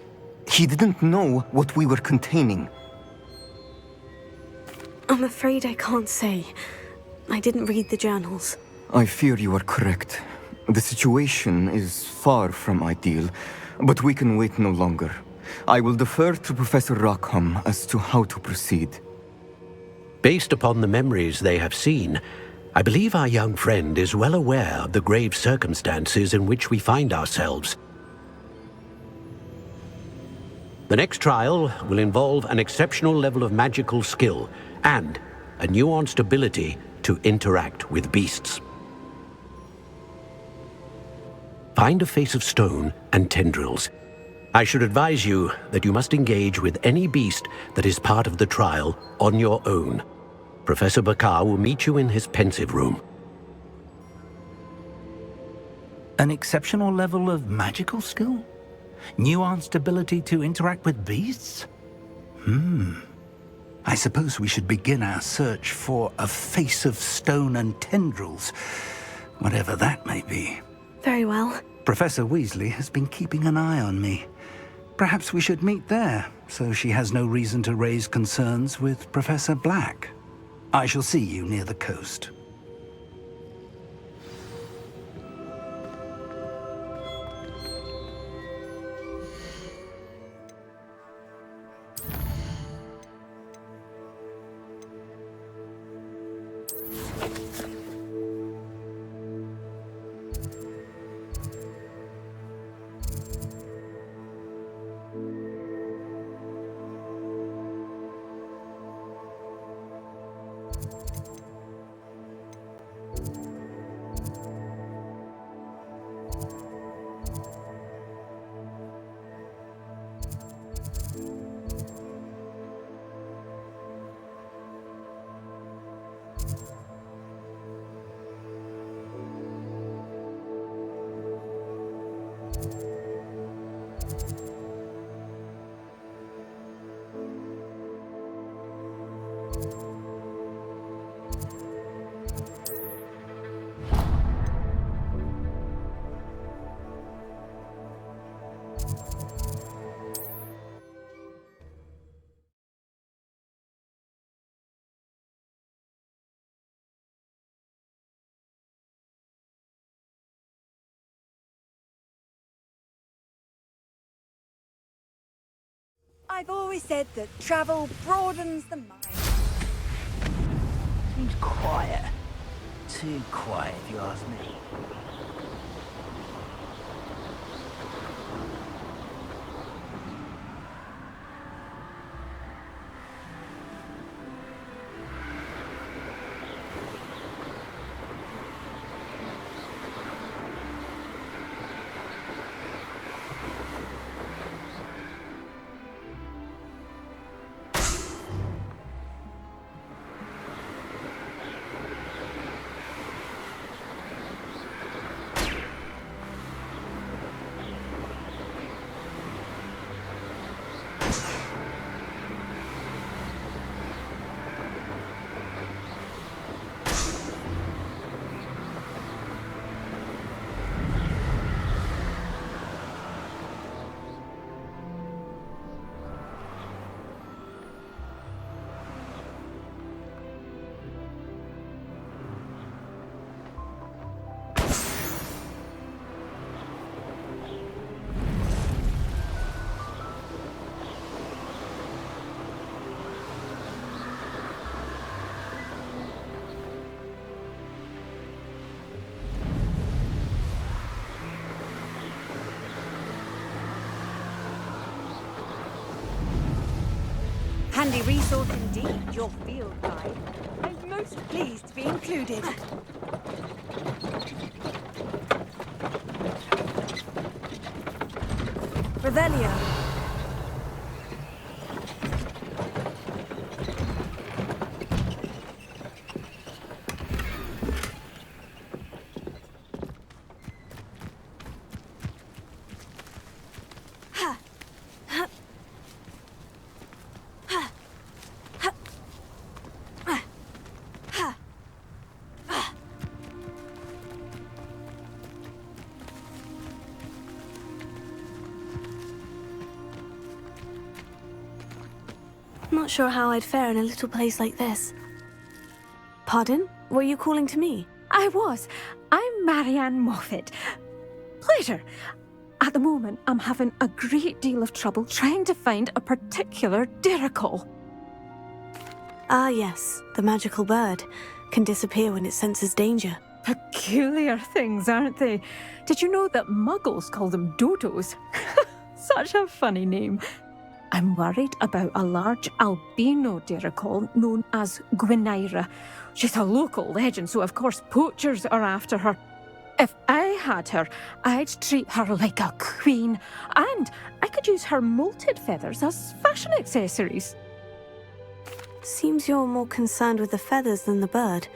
He didn't know what we were containing. I'm afraid I can't say. I didn't read the journals. I fear you are correct. The situation is far from ideal, but we can wait no longer. I will defer to Professor Rockham as to how to proceed. Based upon the memories they have seen, I believe our young friend is well aware of the grave circumstances in which we find ourselves. The next trial will involve an exceptional level of magical skill and a nuanced ability to interact with beasts. Find a face of stone and tendrils. I should advise you that you must engage with any beast that is part of the trial on your own. Professor Bakar will meet you in his pensive room. An exceptional level of magical skill? Nuanced ability to interact with beasts? I suppose we should begin our search for a face of stone and tendrils, whatever that may be. Very well. Professor Weasley has been keeping an eye on me. Perhaps we should meet there, so she has no reason to raise concerns with Professor Black. I shall see you near the coast. I've always said that travel broadens the mind. Seems quiet. Too quiet, if you ask me. Handy resource indeed, your field guide. I'm most pleased to be included. Revelio. not sure how I'd fare in a little place like this. Pardon? Were you calling to me? I was. I'm Marianne Moffat. Pleasure. At the moment, I'm having a great deal of trouble trying to find a particular dirical. Ah, yes. The magical bird can disappear when it senses danger. Peculiar things, aren't they? Did you know that muggles call them dodos? Such a funny name. I'm worried about a large albino dirical known as Gwynaira. She's a local legend, so of course poachers are after her. If I had her, I'd treat her like a queen, and I could use her molted feathers as fashion accessories. Seems you're more concerned with the feathers than the bird,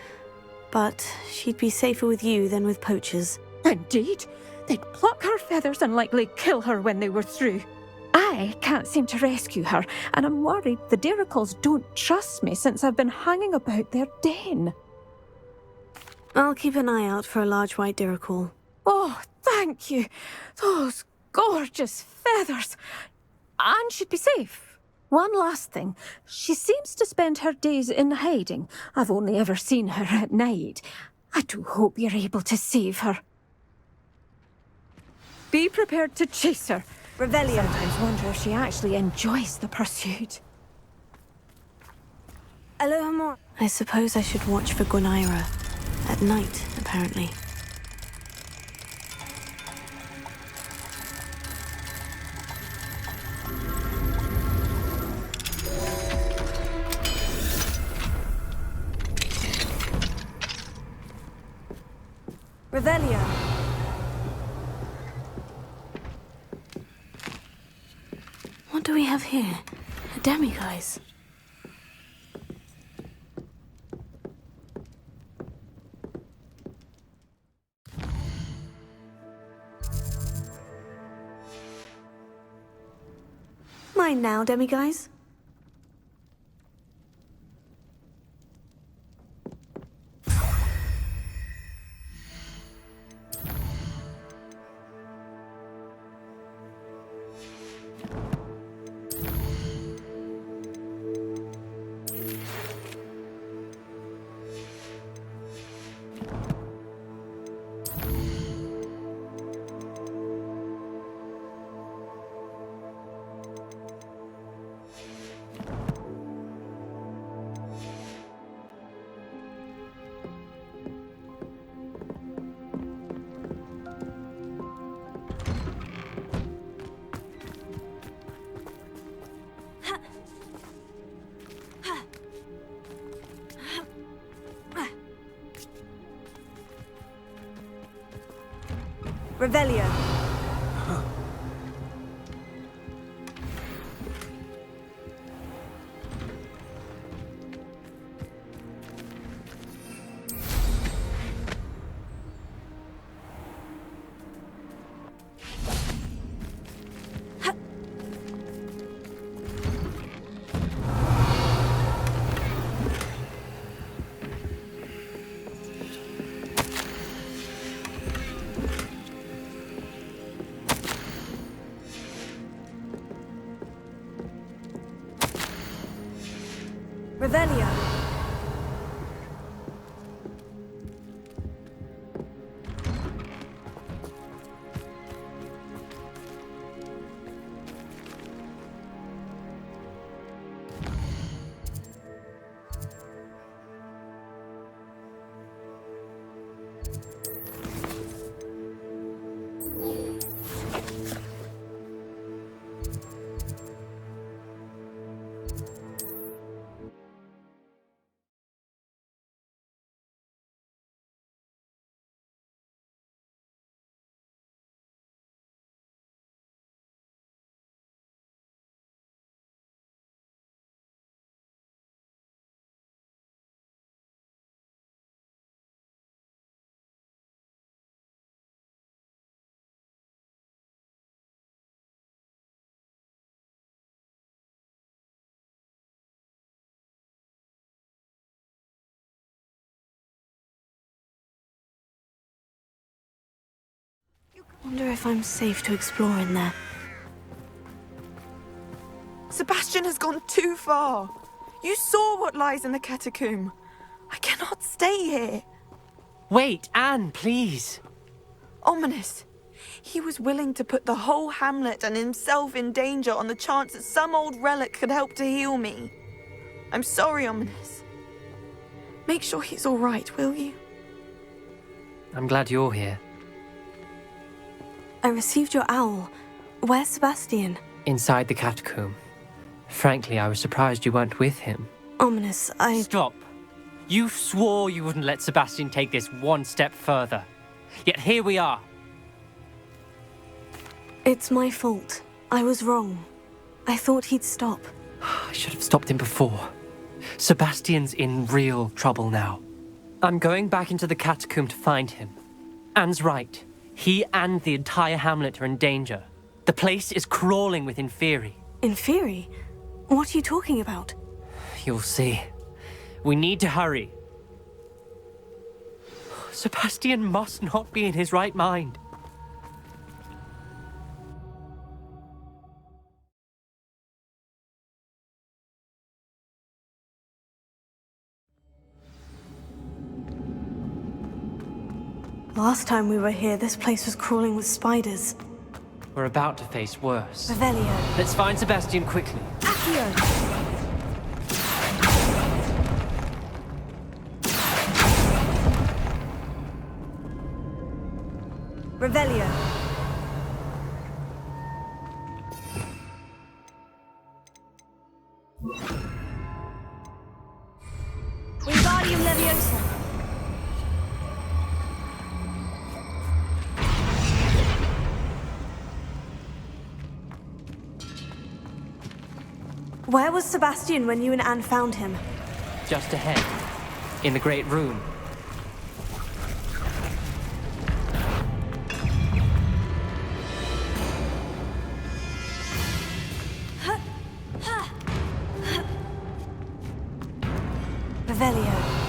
but she'd be safer with you than with poachers. Indeed. They'd pluck her feathers and likely kill her when they were through. I can't seem to rescue her, and I'm worried the diricals don't trust me since I've been hanging about their den. I'll keep an eye out for a large white dirical. Oh, thank you. Those gorgeous feathers. And she'd be safe. One last thing. She seems to spend her days in hiding. I've only ever seen her at night. I do hope you're able to save her. Be prepared to chase her. Revelio. Sometimes wonder if she actually enjoys the pursuit. Alohomora. I suppose I should watch for Gwynaira. At night, apparently. Revelio. What do we have here? A demiguise. Mine now, demiguise. Revelio. Revelio. Wonder if I'm safe to explore in there. Sebastian. mission has gone too far. You saw what lies in the catacomb. I cannot stay here. Wait, Anne, please. Ominous. He was willing to put the whole hamlet and himself in danger on the chance that some old relic could help to heal me. I'm sorry, Ominous. Make sure he's all right, will you? I'm glad you're here. I received your owl. Where's Sebastian? Inside the catacomb. Frankly, I was surprised you weren't with him. Ominous, Stop. You swore you wouldn't let Sebastian take this one step further. Yet here we are. It's my fault. I was wrong. I thought he'd stop. I should have stopped him before. Sebastian's in real trouble now. I'm going back into the catacomb to find him. Anne's right. He and the entire hamlet are in danger. The place is crawling with Inferi. Inferi? What are you talking about? You'll see. We need to hurry. Sebastian must not be in his right mind. Last time we were here, this place was crawling with spiders. We're about to face worse. Revelio. Let's find Sebastian quickly. Accio. Revelio. Wingardium Leviosa. Where was Sebastian when you and Anne found him? Just ahead. In the Great Room. Revelio.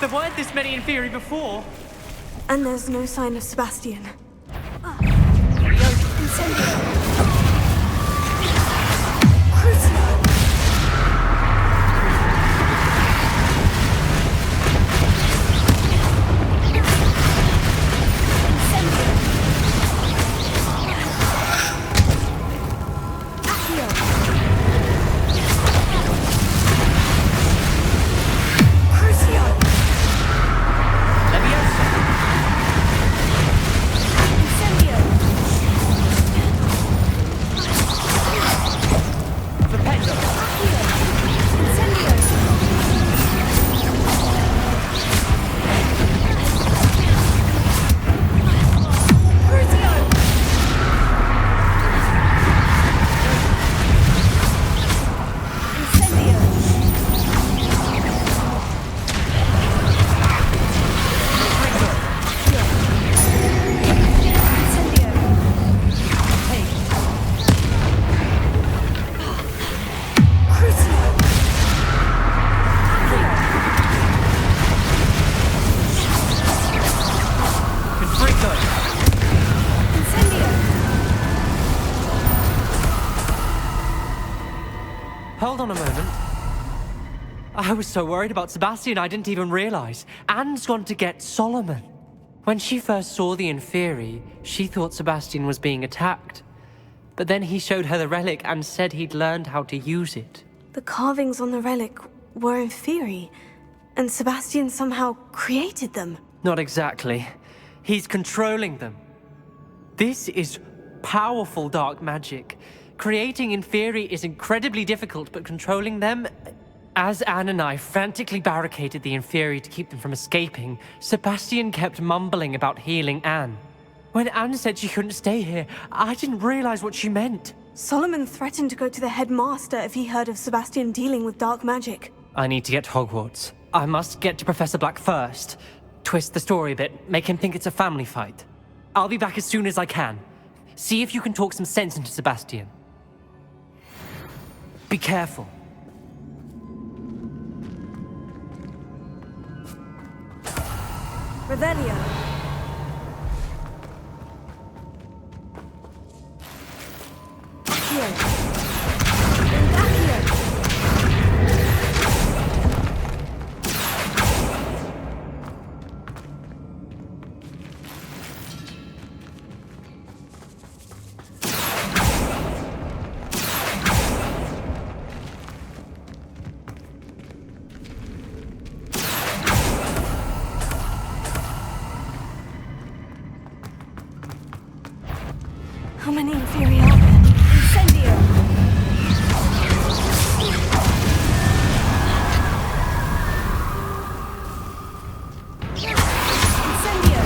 There weren't this many Inferi before. And there's no sign of Sebastian. Hold on a moment. I was so worried about Sebastian I didn't even realize. Anne's gone to get Solomon. When she first saw the Inferi, she thought Sebastian was being attacked. But then he showed her the relic and said he'd learned how to use it. The carvings on the relic were Inferi, and Sebastian somehow created them. Not exactly. He's controlling them. This is powerful dark magic. Creating Inferi is incredibly difficult, but controlling them... As Anne and I frantically barricaded the Inferi to keep them from escaping, Sebastian kept mumbling about healing Anne. When Anne said she couldn't stay here, I didn't realize what she meant. Solomon threatened to go to the headmaster if he heard of Sebastian dealing with dark magic. I need to get to Hogwarts. I must get to Professor Black first. Twist the story a bit, make him think it's a family fight. I'll be back as soon as I can. See if you can talk some sense into Sebastian. Be careful. Revelio. How many Inferi are there? Incendio! Incendio!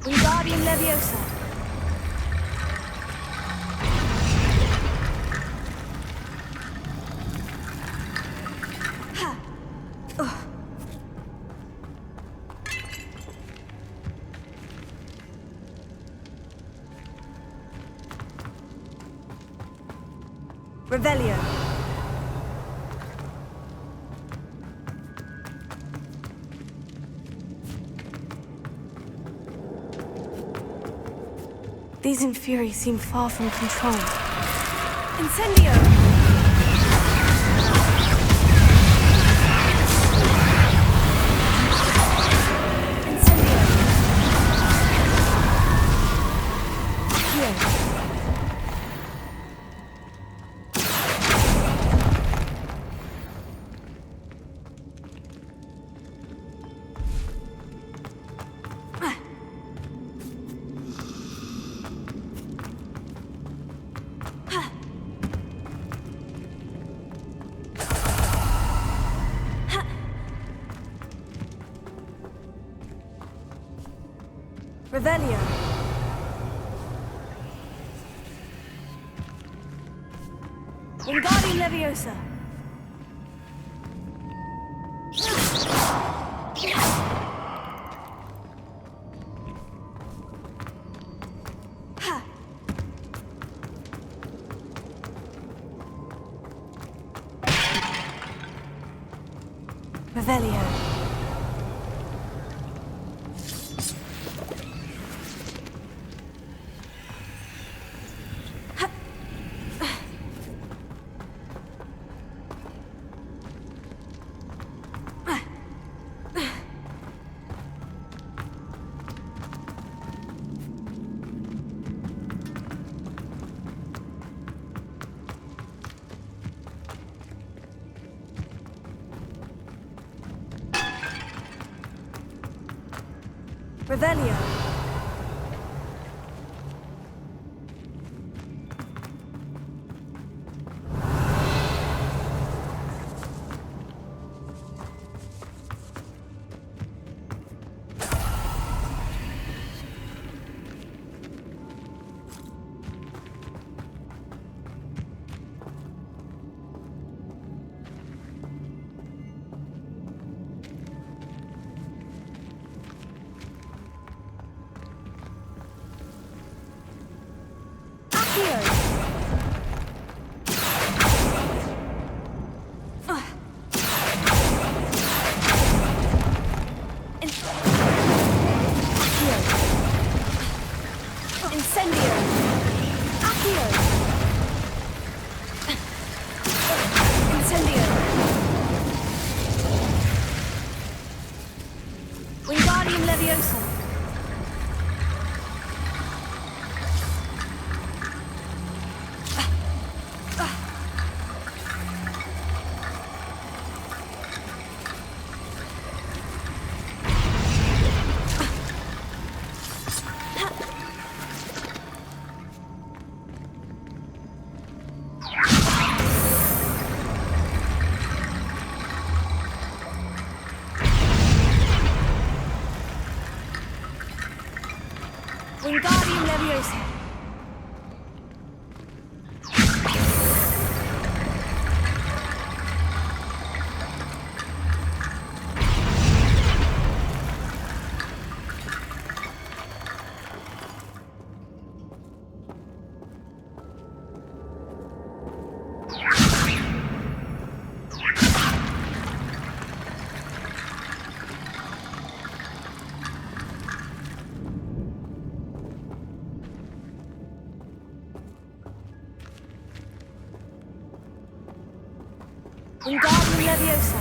Wingardium Leviosa. Ha! Ugh. Revelio. These Inferi seem far from control. Incendio! Revelio. Wingardium Leviosa. Ha. Revelio. Revelio. Wingardium Leviosa. Wingardium Leviosa.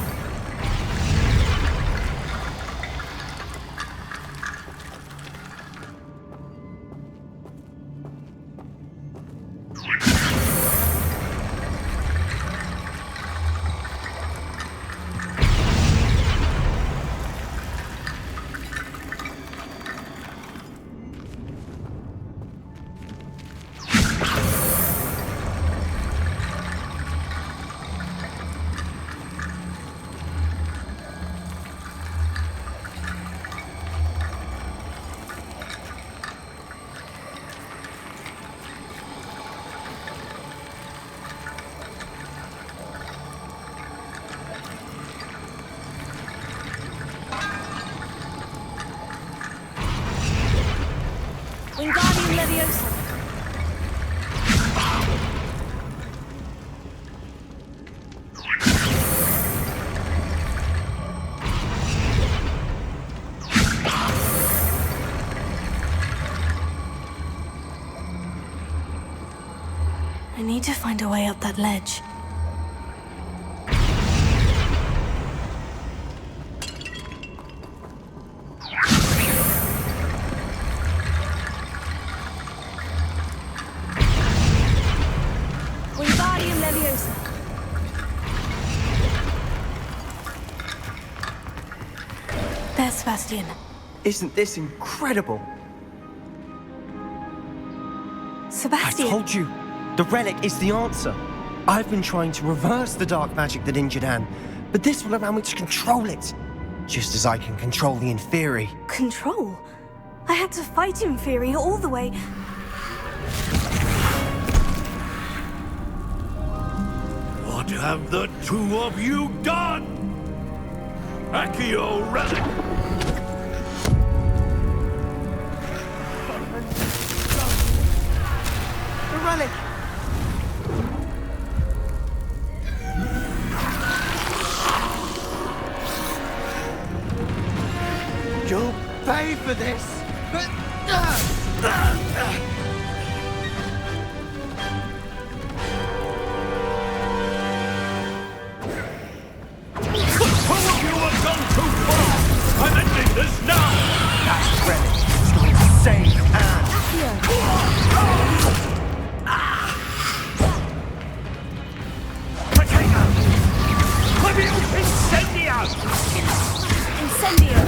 Wingardium Leviosa. Wingardium Leviosa. I need to find a way up that ledge. Wingardium Leviosa. There's Sebastian. Isn't this incredible? Sebastian! I told you, the relic is the answer. I've been trying to reverse the dark magic that injured Anne, but this will allow me to control it. Just as I can control the Inferi. Control? I had to fight Inferi all the way. What have the two of you done? Accio Relic! The relic! You'll pay for this! Two of you have gone too far! I'm ending this now! That relic is going to save Anne! Potato! Incendio! Incendio!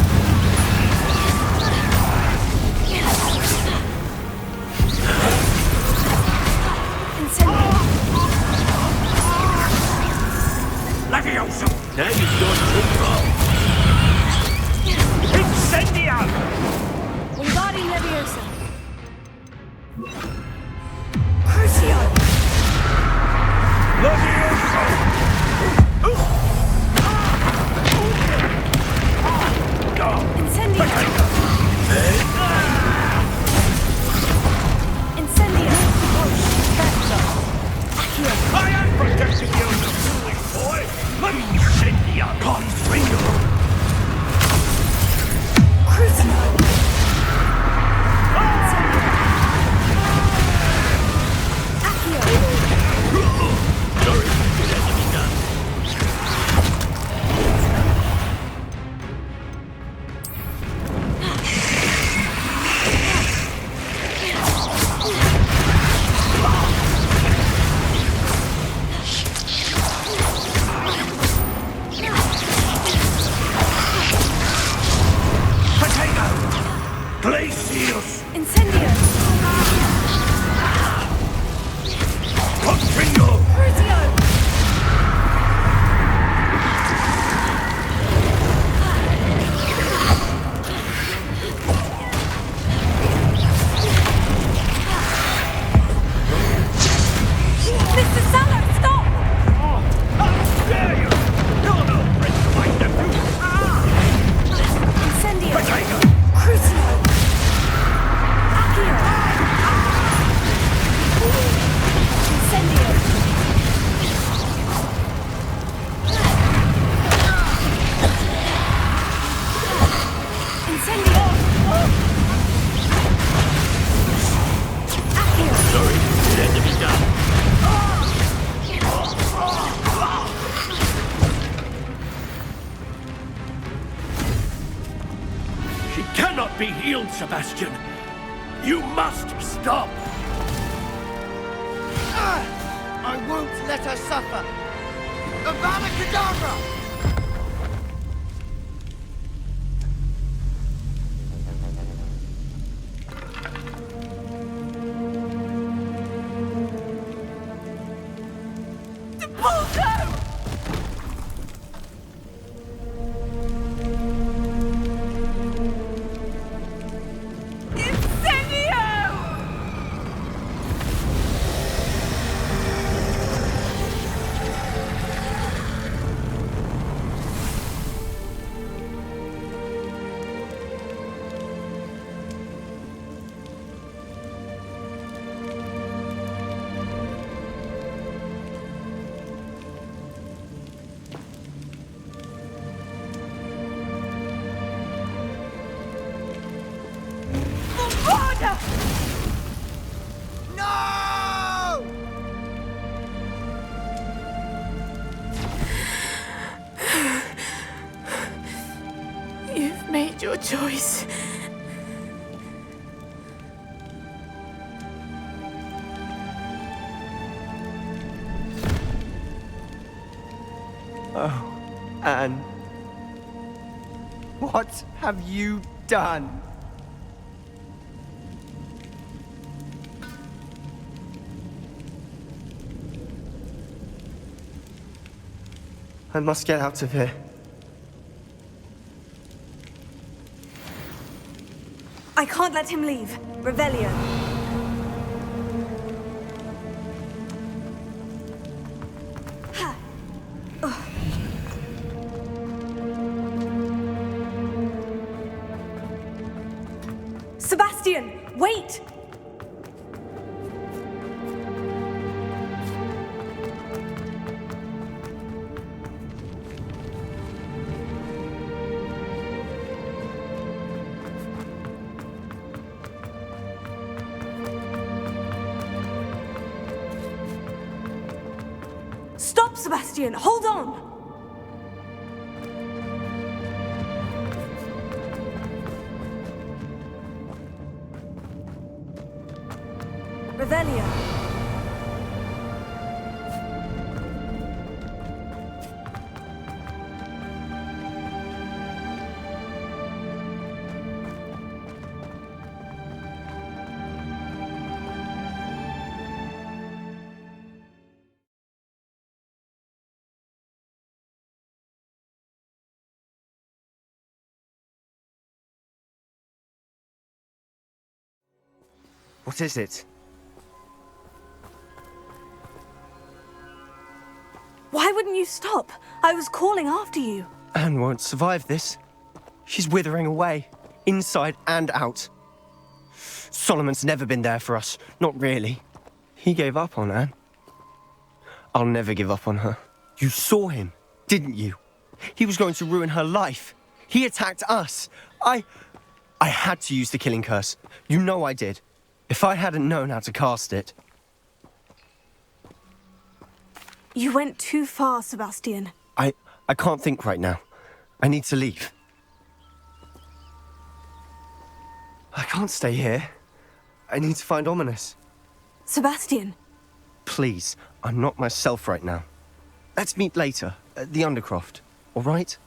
be healed, Sebastian. You must stop! I won't let her suffer! Avada Kedavra! You've made your choice. Oh, Anne. What have you done? I must get out of here. I can't let him leave. Revelio. Sebastian, wait! Stop, Sebastian! Hold on! Revelio. What is it? Why wouldn't you stop? I was calling after you. Anne won't survive this. She's withering away, inside and out. Solomon's never been there for us, not really. He gave up on Anne. I'll never give up on her. You saw him, didn't you? He was going to ruin her life. He attacked us. I had to use the killing curse. You know I did. If I hadn't known how to cast it... You went too far, Sebastian. I can't think right now. I need to leave. I can't stay here. I need to find Ominous. Sebastian. Please, I'm not myself right now. Let's meet later, at the Undercroft, all right?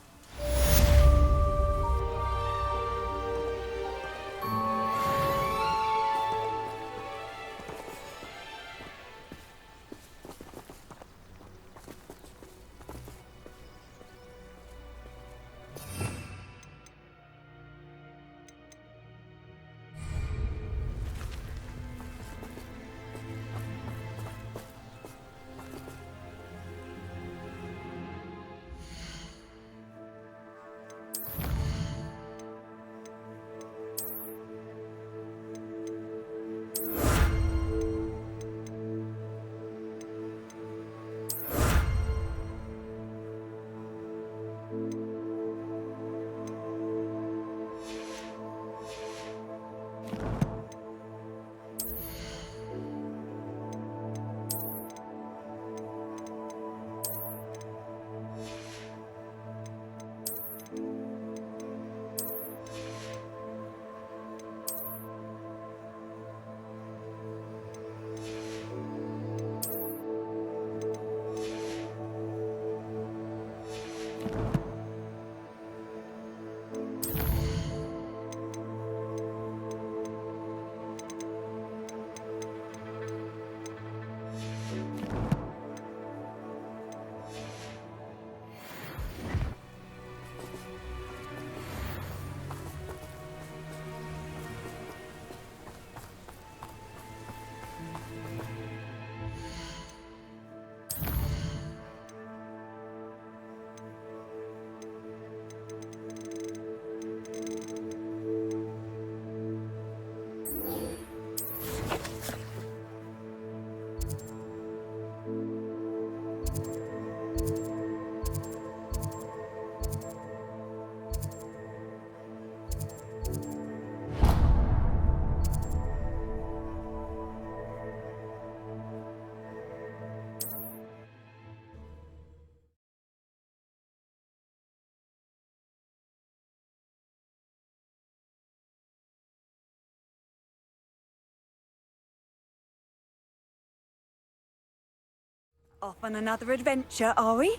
Off on another adventure, are we?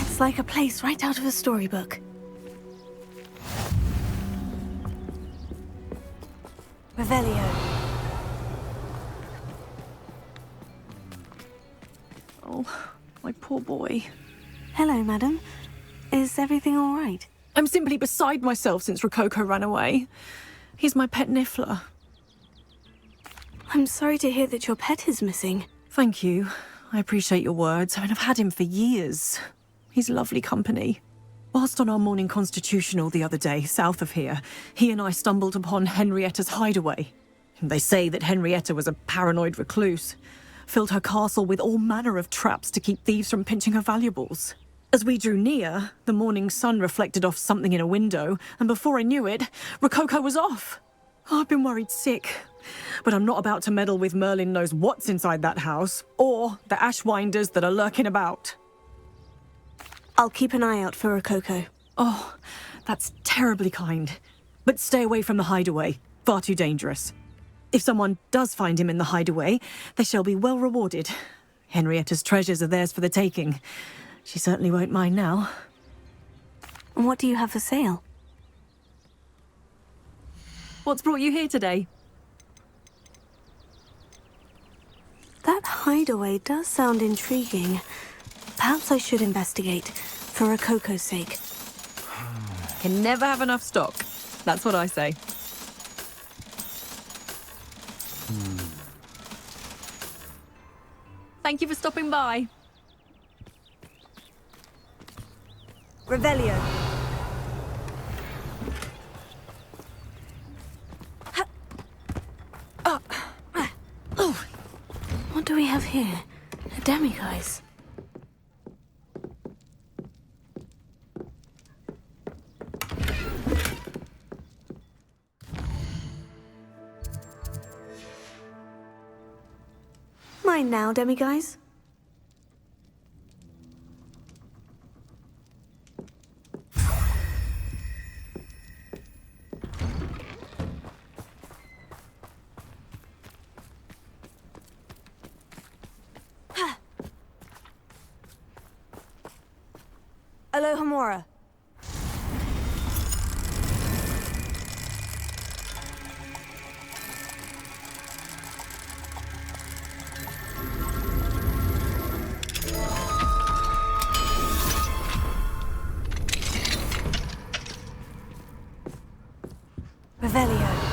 It's like a place right out of a storybook. Revelio. Oh, my poor boy. Hello, madam. Is everything all right? I'm simply beside myself since Rococo ran away. He's my pet Niffler. I'm sorry to hear that your pet is missing. Thank you. I appreciate your words. I mean, I've had him for years. He's lovely company. Whilst on our morning constitutional the other day, south of here, he and I stumbled upon Henrietta's hideaway. They say that Henrietta was a paranoid recluse, filled her castle with all manner of traps to keep thieves from pinching her valuables. As we drew near, the morning sun reflected off something in a window, and before I knew it, Rococo was off. Oh, I've been worried sick. But I'm not about to meddle with Merlin knows what's inside that house, or the ashwinders that are lurking about. I'll keep an eye out for Rococo. Oh, that's terribly kind. But stay away from the hideaway. Far too dangerous. If someone does find him in the hideaway, they shall be well rewarded. Henrietta's treasures are theirs for the taking. She certainly won't mind now. What do you have for sale? What's brought you here today? That hideaway does sound intriguing. Perhaps I should investigate, for Rococo's sake. Can never have enough stock. That's what I say. Thank you for stopping by. Revelio. What do we have here? A demiguise. Mine now, demiguise. Alohomora. Revelio.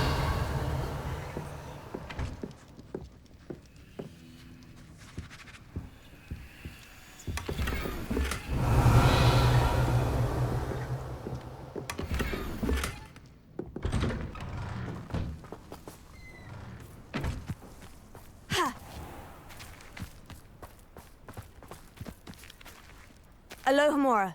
Alohomora.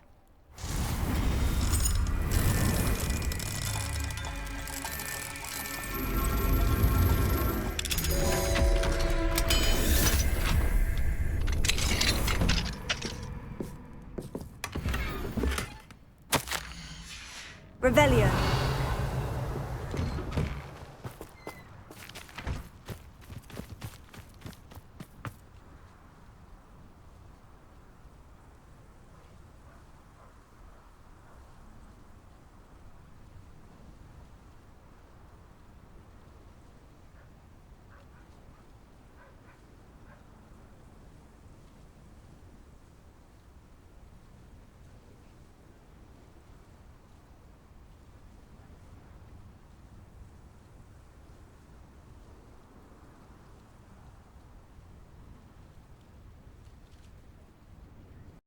Revelio.